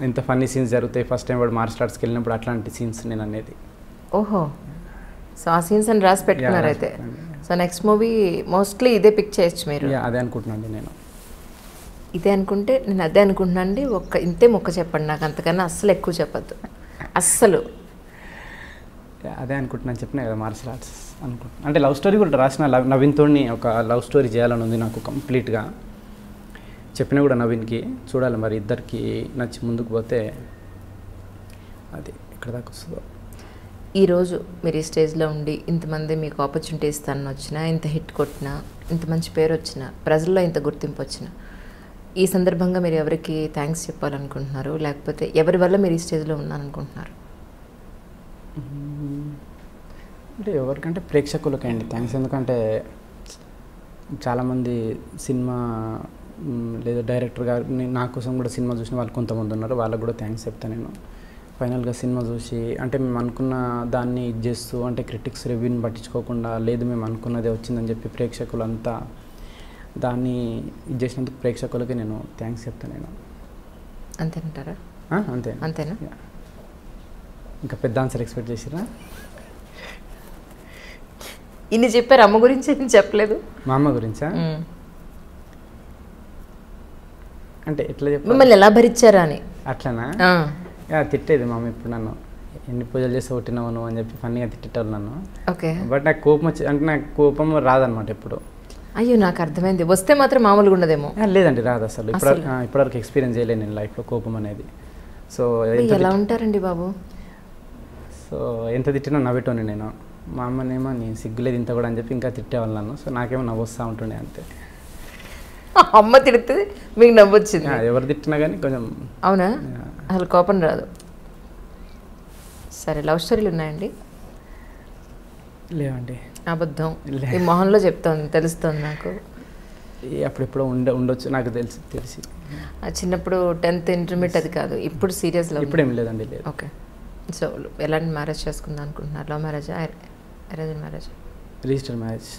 ఎంత ఫన్నీ సీన్స్ జరుగుతాయి ఫస్ట్ టైం వాడు మార్షల్ ఆర్ట్స్కి వెళ్ళినప్పుడు, అట్లాంటి సీన్స్ నేను అనేది. ఓహో, సో ఆ సీన్స్ అని రాసి పెట్టుకున్నారు అయితే. సో నెక్స్ట్ మూవీ మోస్ట్లీ ఇదే పిక్ చేయొచ్చు మీరు? అదే అనుకుంటున్నాను నేను. ఇదే అనుకుంటే నేను అదే అనుకుంటున్నాను అండి. ఇంతే మొక్క చెప్పండి నాకు, అంతకన్నా అస్సలు ఎక్కువ చెప్పద్దు అస్సలు. అదే అనుకుంటున్నాను, చెప్పినా కదా మార్షల్ ఆర్ట్స్ అనుకుంటున్నాను. అంటే లవ్ స్టోరీ కూడా రాసిన, నవీన్తోని ఒక లవ్ స్టోరీ చేయాలని ఉంది నాకు కంప్లీట్గా. చెప్పినా కూడా నవీన్కి, చూడాలి మరి ఇద్దరికి నచ్చి ముందుకు పోతే అది ఎక్కడ దాకా వస్తుందో. ఈరోజు మీరు ఈ స్టేజ్లో ఉండి ఇంతమంది మీకు ఆపర్చునిటీ ఇస్తానని వచ్చినా, ఇంత హిట్ కొట్టినా, ఇంత మంచి పేరు వచ్చినా, ప్రజల్లో ఇంత గుర్తింపు వచ్చినా, ఈ సందర్భంగా మీరు ఎవరికి థ్యాంక్స్ చెప్పాలనుకుంటున్నారు, లేకపోతే ఎవరి వల్ల మీరు ఈ స్టేజ్లో ఉన్నారనుకుంటున్నారు? అంటే ఎవరికంటే ప్రేక్షకులకే అండి థ్యాంక్స్. ఎందుకంటే చాలామంది సినిమా లేదా డైరెక్టర్ గారు నా కోసం కూడా సినిమా చూసిన వాళ్ళు కొంతమంది ఉన్నారు, వాళ్ళకు కూడా థ్యాంక్స్ చెప్తాను నేను. ఫైనల్గా సినిమా చూసి అంటే మేము అనుకున్న దాన్ని ఇది చేస్తూ, అంటే క్రిటిక్స్ రివ్యూని పట్టించుకోకుండా, లేదు మేము అనుకున్నదే వచ్చిందని చెప్పి ప్రేక్షకులంతా దాన్ని ఇది చేసినందుకు ప్రేక్షకులకి నేను థ్యాంక్స్ చెప్తాను నేను. అంతేనంటారా? అంతేనా? ఇంకా పెద్ద ఆన్సర్ ఎక్స్పెక్ట్ చేసిరా? ఇన్ని చెప్పారు, అమ్మ గురించి ఏం చెప్పలేదు. మా అమ్మ గురించా? అంటే ఎట్లా చెప్పారు? మిమ్మల్ని ఎలా భరించారా అని. అట్లనా? తిట్టేది మా అమ్మ ఇప్పుడు నన్ను, ఎన్ని పూజలు చేసి కొట్టినావు నువ్వు అని చెప్పి ఫన్నీగా తిట్టేవాళ్ళు నన్ను. ఓకే, బట్ నాకు కోపం వచ్చి, అంటే నాకు కోపం రాదనమాట ఎప్పుడు. అయ్యో నాకు అర్థమైంది, వస్తే మాత్రం మామూలుగా ఉండదేమో. లేదండి, రాదు అసలు. ఇప్పటివరకు ఎక్స్పీరియన్స్ చేయలేదు నేను లైఫ్లో కోపం అనేది. సో ఎలా ఉంటారండి బాబు? సో ఎంత తిట్టినా నవ్వేటోని నేను. మా అమ్మనేమో నీ సిగ్గులేదు ఇంత కూడా అని చెప్పి ఇంకా తిట్టేవాళ్ళు నన్ను. సో నాకేమో నవ్వు వస్తూ ఉంటుండే అంతే. అమ్మ తిడుతుంది మీకు నవ్వు వచ్చింది? ఎవరు తిట్టినా కానీ కొంచెం. అవునా? అసలు కోపం రాదు. సరే, లవ్ స్టోరీలు ఉన్నాయండి? లేవండి. అబద్ధం ఈ మొహంలో చెప్తోంది, తెలుస్తుంది నాకు. అప్పుడెప్పుడో ఉండొచ్చు, నాకు తెలిసి చిన్నప్పుడు 10th ఇంటర్మీడియట్ అది కాదు, ఇప్పుడు సీరియస్లో ఇప్పుడు ఏం లేదండి. లేదు. ఓకే. సో ఎలాంటి మ్యారేజ్ చేసుకుందాం అనుకుంటున్నారు? లవ్ మ్యారేజా, arrange marriage? Register marriage.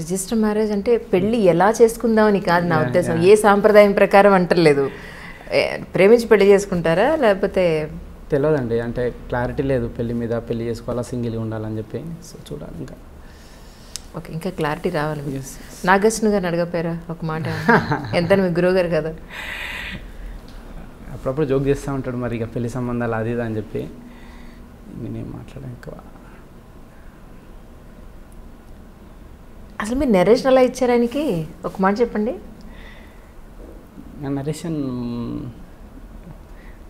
Register marriage అంటే పెళ్ళి ఎలా చేసుకుందామని కాదు నా ఉద్దేశం. ఏ సాంప్రదాయం ప్రకారం అంటలేదు. ప్రేమించి పెళ్లి చేసుకుంటారా లేకపోతే? తెలియదండి, అంటే క్లారిటీ లేదు పెళ్లి మీద. పెళ్లి చేసుకోవాలా, సింగిల్గా ఉండాలని చెప్పి. సో చూడాలి ఇంకా. ఓకే, ఇంకా క్లారిటీ రావాలి. నాగార్జున గారిని అడగపోయారా ఒక మాట? ఎంత మీ గురువు గారు కదా. అప్పుడప్పుడు జోక్ చేస్తూ ఉంటాడు, మరి ఇక పెళ్లి సంబంధాలు అది ఇది అని చెప్పి. నేనేం మాట్లాడాను ఎక్కువ. అసలు మీరు నరేషన్ ఎలా ఇచ్చారు ఆయనకి? ఒక మాట చెప్పండి. నరేషన్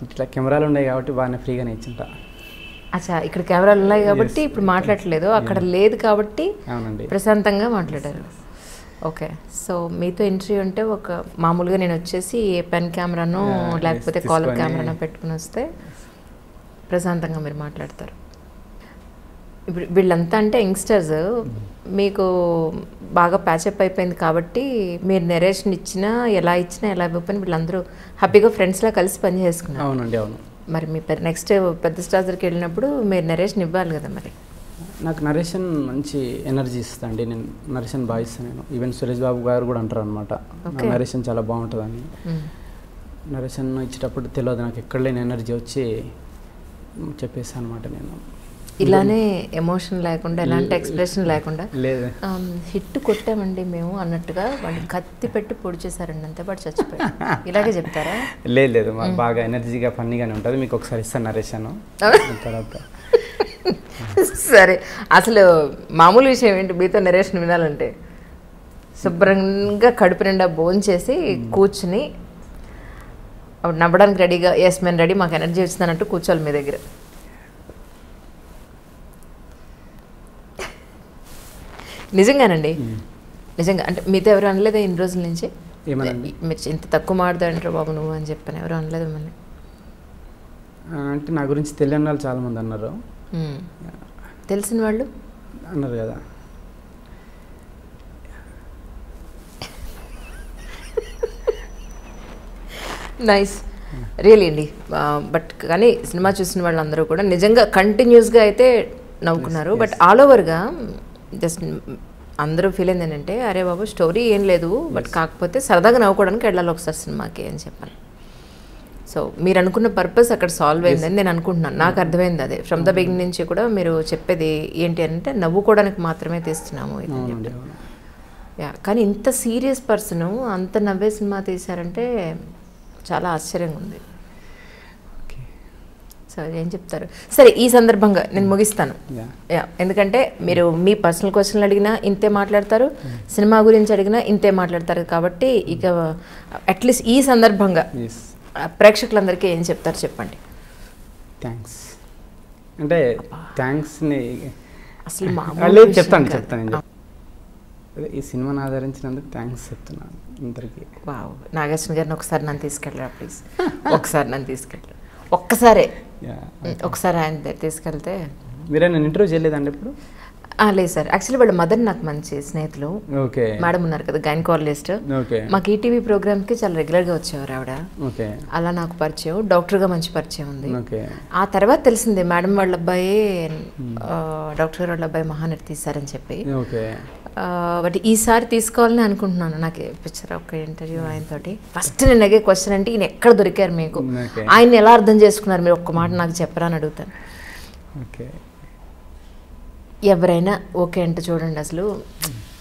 ఇట్లా కెమెరాలు ఉన్నాయి కాబట్టి బాగానే ఫ్రీగానే ఇచ్చింటా. అచ్చా, ఇక్కడ కెమెరాలు ఉన్నాయి కాబట్టి ఇప్పుడు మాట్లాడట్లేదు, అక్కడ లేదు కాబట్టి ప్రశాంతంగా మాట్లాడారు. ఓకే. సో మీతో ఎంట్రీ అంటే ఒక మామూలుగా నేను వచ్చేసి ఏ పెన్ కెమెరానో లేకపోతే కాలర్ కెమెరానో పెట్టుకుని వస్తే ప్రశాంతంగా మీరు మాట్లాడతారు. ఇప్పుడు వీళ్ళంతా అంటే యంగ్స్టర్స్, మీకు బాగా ప్యాచప్ అయిపోయింది కాబట్టి మీరు నెరేషన్ ఇచ్చినా ఎలా ఇవ్వకపోయినా వీళ్ళందరూ హ్యాపీగా ఫ్రెండ్స్లా కలిసి పని చేసుకున్నారు. అవునండి, అవును. మరి మీ నెక్స్ట్ పెద్ద స్టార్ దగ్గరికి వెళ్ళినప్పుడు మీరు నరేషన్ ఇవ్వాలి కదా. మరి నాకు నరేషన్ మంచి ఎనర్జీ ఇస్తా అండి. నేను నరేషన్ బాగా ఇస్తాను. నేను ఈవెన్ సురేష్ బాబు గారు కూడా అంటారు అనమాట, నరేషన్ చాలా బాగుంటుందని. నరేషన్ ఇచ్చేటప్పుడు తెలియదు నాకు, ఎక్కడ లేని ఎనర్జీ వచ్చి చెప్పేస్తాను అనమాట. నేను ఇలానే ఎమోషన్ లేకుండా, ఎలాంటి ఎక్స్ప్రెషన్ లేకుండా లేదు హిట్ కొట్టామండి మేము అన్నట్టుగా వాడిని కత్తి పెట్టి పొడి చేశారండి, అంతే పాటు చచ్చిపోయాడు. ఇలాగే చెప్తారా? లేదు, మాకు బాగా ఎనర్జీగా ఫన్నీగానే ఉంటుంది. మీకు ఒకసారి ఇస్తాను నరేషన్ తర్వాత. సరే, అసలు మామూలు విషయం ఏంటి మీతో నరేషన్ వినాలంటే? శుభ్రంగా కడుపు నిండా భోంచేసి కూర్చుని అప్పుడు నవ్వడానికి రెడీగా, ఎస్ మేము రెడీ, మాకు ఎనర్జీ వచ్చిందన్నట్టు కూర్చోవాలి మీ దగ్గర. నిజంగానండి, నిజంగా. అంటే మీతో ఎవరు అనలేదా ఇన్ని రోజుల నుంచి? మీరు ఇంత తక్కువ మాట్లాడంటారు బాబు నువ్వు అని చెప్పాను, ఎవరు అనలేదు మళ్ళీ? అంటే నా గురించి తెలియని వాళ్ళు చాలామంది అన్నారు. తెలిసిన వాళ్ళు అన్నారు కదా. నైస్, రియలీ అండి. బట్ కానీ సినిమా చూసిన వాళ్ళందరూ కూడా నిజంగా కంటిన్యూస్గా అయితే నవ్వుకున్నారు. బట్ ఆల్ ఓవర్గా జస్ట్ అందరూ ఫీల్ అయింది ఏంటంటే, అరే బాబు స్టోరీ ఏం లేదు, బట్ కాకపోతే సరదాగా నవ్వుకోవడానికి వెళ్ళాలి ఒకసారి సినిమాకి అని చెప్పాను. సో మీరు అనుకున్న పర్పస్ అక్కడ సాల్వ్ అయిందని నేను అనుకుంటున్నాను. నాకు అర్థమైంది అదే ఫ్రమ్ ద బిగినింగ్ నుంచి కూడా. మీరు చెప్పేది ఏంటి అంటే నవ్వుకోవడానికి మాత్రమే తీస్తున్నాము ఇది అని చెప్పి. కానీ ఇంత సీరియస్ పర్సన్ అంత నవ్వే సినిమా తీశారంటే చాలా ఆశ్చర్యంగా ఉంది. సో ఏం చెప్తారు? సరే, ఈ సందర్భంగా నేను ముగిస్తాను. ఎందుకంటే మీరు మీ పర్సనల్ క్వశ్చన్లు అడిగినా ఇంతే మాట్లాడతారు, సినిమా గురించి అడిగినా ఇంతే మాట్లాడతారు. కాబట్టి ఇక అట్లీస్ట్ ఈ సందర్భంగా ప్రేక్షకులందరికీ ఏం చెప్తారు చెప్పండి. థ్యాంక్స్ అంటే థ్యాంక్స్ని అసలు చెప్తాను. ఈ సినిమాని ఆదరించినందుకు థ్యాంక్స్ చెప్తున్నాను అందరికీ. వావ్, నాగార్జున గారిని ఒకసారి నన్ను తీసుకెళ్ళరా ప్లీజ్, ఒకసారి నన్ను తీసుకెళ్ళరా, ఒక్కసారి ఒకసారి ఆయన తీసుకెళ్తే. మీరే నన్ను ఇంటర్వ్యూ చేయలేదండి ఇప్పుడు? లేదు సార్, యాక్చువల్లీ వాళ్ళ మదర్ నాకు మంచి స్నేహితులు. మేడం ఉన్నారు కదా గైనకాలజిస్ట్, మాకు ఈటీవీ ప్రోగ్రామ్కి చాలా రెగ్యులర్గా వచ్చేవారు ఆవిడ. అలా నాకు పరిచయం, డాక్టర్గా మంచి పరిచయం ఉంది. ఆ తర్వాత తెలిసిందే మేడం వాళ్ళ అబ్బాయి, డాక్టర్ గారు వాళ్ళ అబ్బాయి మహానటి తీశారని చెప్పి. బట్ ఈసారి తీసుకోవాలని అనుకుంటున్నాను. నాకు పిక్చర్ ఒక ఇంటర్వ్యూ ఆయనతోటి. ఫస్ట్ నేను అడిగే క్వశ్చన్ అంటే ఈయన ఎక్కడ దొరికారు మీకు, ఆయన ఎలా అర్థం చేసుకున్నారు మీరు, ఒక్క మాట నాకు చెప్పరా అని అడుగుతాను. ఎవరైనా ఓకే అంటే చూడండి, అసలు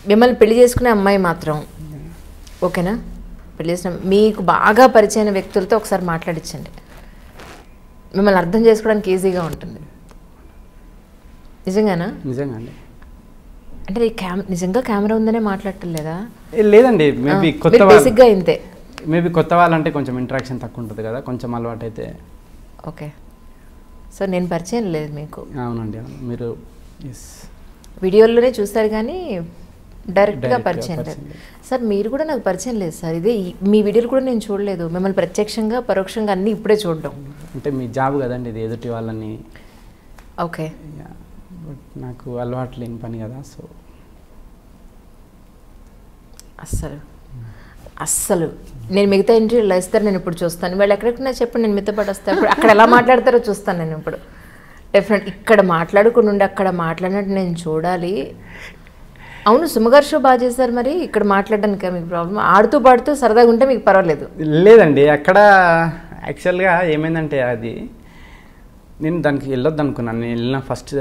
మిమ్మల్ని పెళ్లి చేసుకునే అమ్మాయి మాత్రం ఓకేనా? పెళ్లి చేసిన మీకు బాగా పరిచయమైన వ్యక్తులతో ఒకసారి మాట్లాడించండి, మిమ్మల్ని అర్థం చేసుకోవడానికి ఈజీగా ఉంటుంది. నిజంగానా? నిజంగా అండి. అంటే నిజంగా కెమెరా ఉందనే మాట్లాడటం లేదా? లేదండి, మేబీ కొత్త బేసిక్గా ఇంతే. మేబీ కొత్త వాళ్ళంటే కొంచెం ఇంటరాక్షన్ తక్కువ ఉంటుంది కదా, కొంచెం అలవాటు అయితే. ఓకే. సో నేను పరిచయం లేదు మీకు? అవునండి, అవును. మీరు వీడియోలోనే చూస్తారు కానీ డైరెక్ట్గా పరిచయం లేదు. సార్ మీరు కూడా నాకు పరిచయం లేదు సార్, ఇదే మీ వీడియోలు కూడా నేను చూడలేదు, మిమ్మల్ని ప్రత్యక్షంగా పరోక్షంగా అన్నీ ఇప్పుడే చూడడం. అంటే మీ జాబ్ కదండి ఇది, ఎదుటి వాళ్ళని. ఓకే. బట్ నాకు అలవాటు లేని పని కదా. సో అస్సలు నేను మిగతా ఇంటర్వ్యూలో ఇస్తారు, నేను ఇప్పుడు చూస్తాను. వాళ్ళు ఎక్కడెక్కడ చెప్పండి, నేను మిగతా పాటు వస్తాను. ఇప్పుడు అక్కడ ఎలా మాట్లాడతారో చూస్తాను నేను ఇప్పుడు. డెఫినెట్ ఇక్కడ మాట్లాడుకుని ఉండి అక్కడ మాట్లాడినట్టు నేను చూడాలి. అవును, సుమగారు షో బాగా చేశారు. మరి ఇక్కడ మాట్లాడడానికి మీకు ప్రాబ్లం? ఆడుతూ పాడుతూ సరదాగా ఉంటే మీకు పర్వాలేదు. లేదండి, అక్కడ యాక్చువల్గా ఏమైందంటే అది నేను దానికి వెళ్ళొద్దు అనుకున్నాను. నేను వెళ్ళిన ఫస్ట్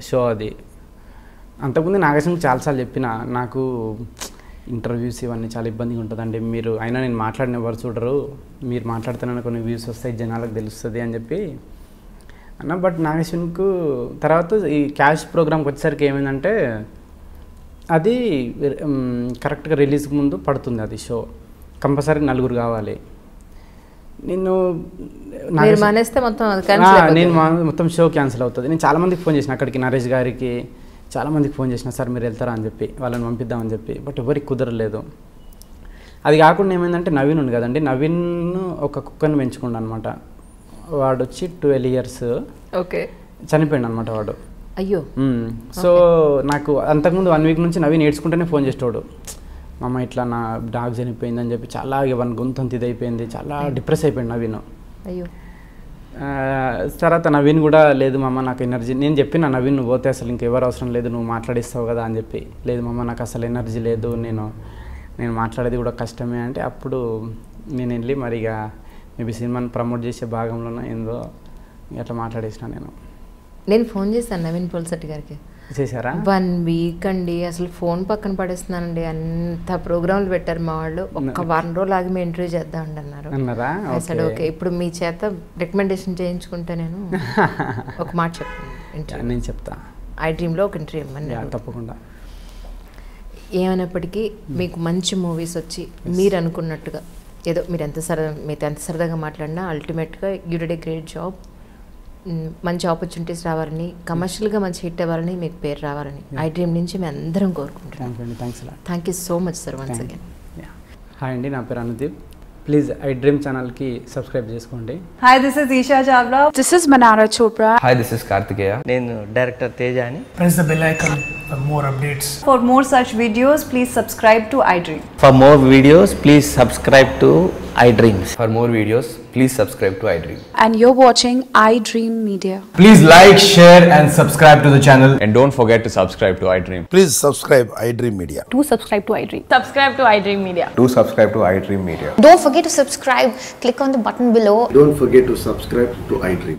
షో అది. అంతకుముందు నాగేశ్వరం చాలాసార్లు చెప్పిన, నాకు ఇంటర్వ్యూస్ ఇవన్నీ చాలా ఇబ్బందిగా ఉంటుందండి, మీరు అయినా నేను మాట్లాడిన ఎవరు చూడరు, మీరు మాట్లాడుతున్న కొన్ని వ్యూస్ వస్తాయి, జనాలకు తెలుస్తుంది అని చెప్పి అన్న. బట్ నాగేశ్వరంకు తర్వాత ఈ క్యాష్ ప్రోగ్రామ్కి వచ్చేసరికి ఏమైందంటే అది కరెక్ట్గా రిలీజ్కి ముందు పడుతుంది అది షో, కంపల్సరీ 4 కావాలి. నేను మానేస్తే నేను మొత్తం షో క్యాన్సిల్ అవుతుంది. నేను చాలామందికి ఫోన్ చేసిన, అక్కడికి నరేష్ గారికి చాలామందికి ఫోన్ చేసిన, సార్ మీరు వెళ్తారా అని చెప్పి, వాళ్ళని పంపిద్దామని చెప్పి. బట్ ఎవరికి కుదరలేదు. అది కాకుండా ఏమైందంటే నవీన్ ఉంది కదండి, నవీన్ ఒక కుక్కను పెంచుకున్నాడు అనమాట. వాడు వచ్చి 12 years. ఓకే. చనిపోయాడు అనమాట వాడు. అయ్యో. సో నాకు అంతకుముందు 1 week నుంచి నవీన్ ఏడ్చుకుంటేనే ఫోన్ చేసేవాడు, మామ ఇట్లా నా డాగ్ చనిపోయిందని చెప్పి. చాలా వన్ గొంతంత ఇదైపోయింది, చాలా డిప్రెస్ అయిపోయింది నవీన్. అయ్యో. తర్వాత నవీన్ కూడా లేదు మామ నాకు ఎనర్జీ, నేను చెప్పిన నవీన్ నువ్వు పోతే అసలు ఇంకెవరు అవసరం లేదు, నువ్వు మాట్లాడిస్తావు కదా అని చెప్పి. లేదు మామ నాకు అసలు ఎనర్జీ లేదు, నేను మాట్లాడేది కూడా కష్టమే అంటే అప్పుడు నేను వెళ్ళి మరి ఇక మేబీ సినిమాని ప్రమోట్ చేసే భాగంలోనే ఏందో అట్లా మాట్లాడేసిన. నేను ఫోన్ చేశాను నవీన్ పోల్శెట్టి గారికి. చేశారా? 1 week అండి, అసలు ఫోన్ పక్కన పడేస్తున్నానండి, అంత ప్రోగ్రాంలు పెట్టారు మా వాళ్ళు. ఒక్క 1 రోజులు ఆగి మేము ఇంటర్వ్యూ చేద్దామండి అన్నారు. అసలు ఓకే, ఇప్పుడు మీ చేత రికమెండేషన్ చేయించుకుంటే నేను ఒక మాట చెప్తాను. నేను చెప్తా, ఐ డ్రీమ్లో ఒక ఇంటర్వ్యూ ఇవ్వమని. తప్పకుండా. ఏమైనప్పటికీ మీకు మంచి మూవీస్ వచ్చి మీరు అనుకున్నట్టుగా ఏదో మీతో ఎంత సరదాగా మాట్లాడినా అల్టిమేట్గా you did a great job. మంచి ఆపర్చునిటీస్ రావాలని, కమర్షియల్గా మంచి హిట్ అవ్వాలని, మీకు పేరు రావాలని ఐ డ్రీమ్ నుంచి మేము అందరం కోరుకుంటున్నాం. Thank you so much sir once again. Hi అండి, నా పేరు అనుదీప్. ప్లీజ్ ఐ డ్రీమ్ ఛానల్కి సబ్స్క్రైబ్ చేసుకోండి. Hi, this is Esha Chawla. This is Manara Chopra. Hi, this is Karthikeya. నేను డైరెక్టర్ తేజ అని. Press the bell icon for more updates. For more such videos, please subscribe to iDream. For more videos, please subscribe to iDreams. For more videos, please subscribe to iDream. And you're watching iDream Media. Please like, share and subscribe to the channel. And don't forget to subscribe to iDream. Please subscribe iDream Media. Do subscribe to iDream. Subscribe to iDream Media. Do subscribe to iDream Media. Don't forget to subscribe. Click on the button below. Don't forget to subscribe to iDream.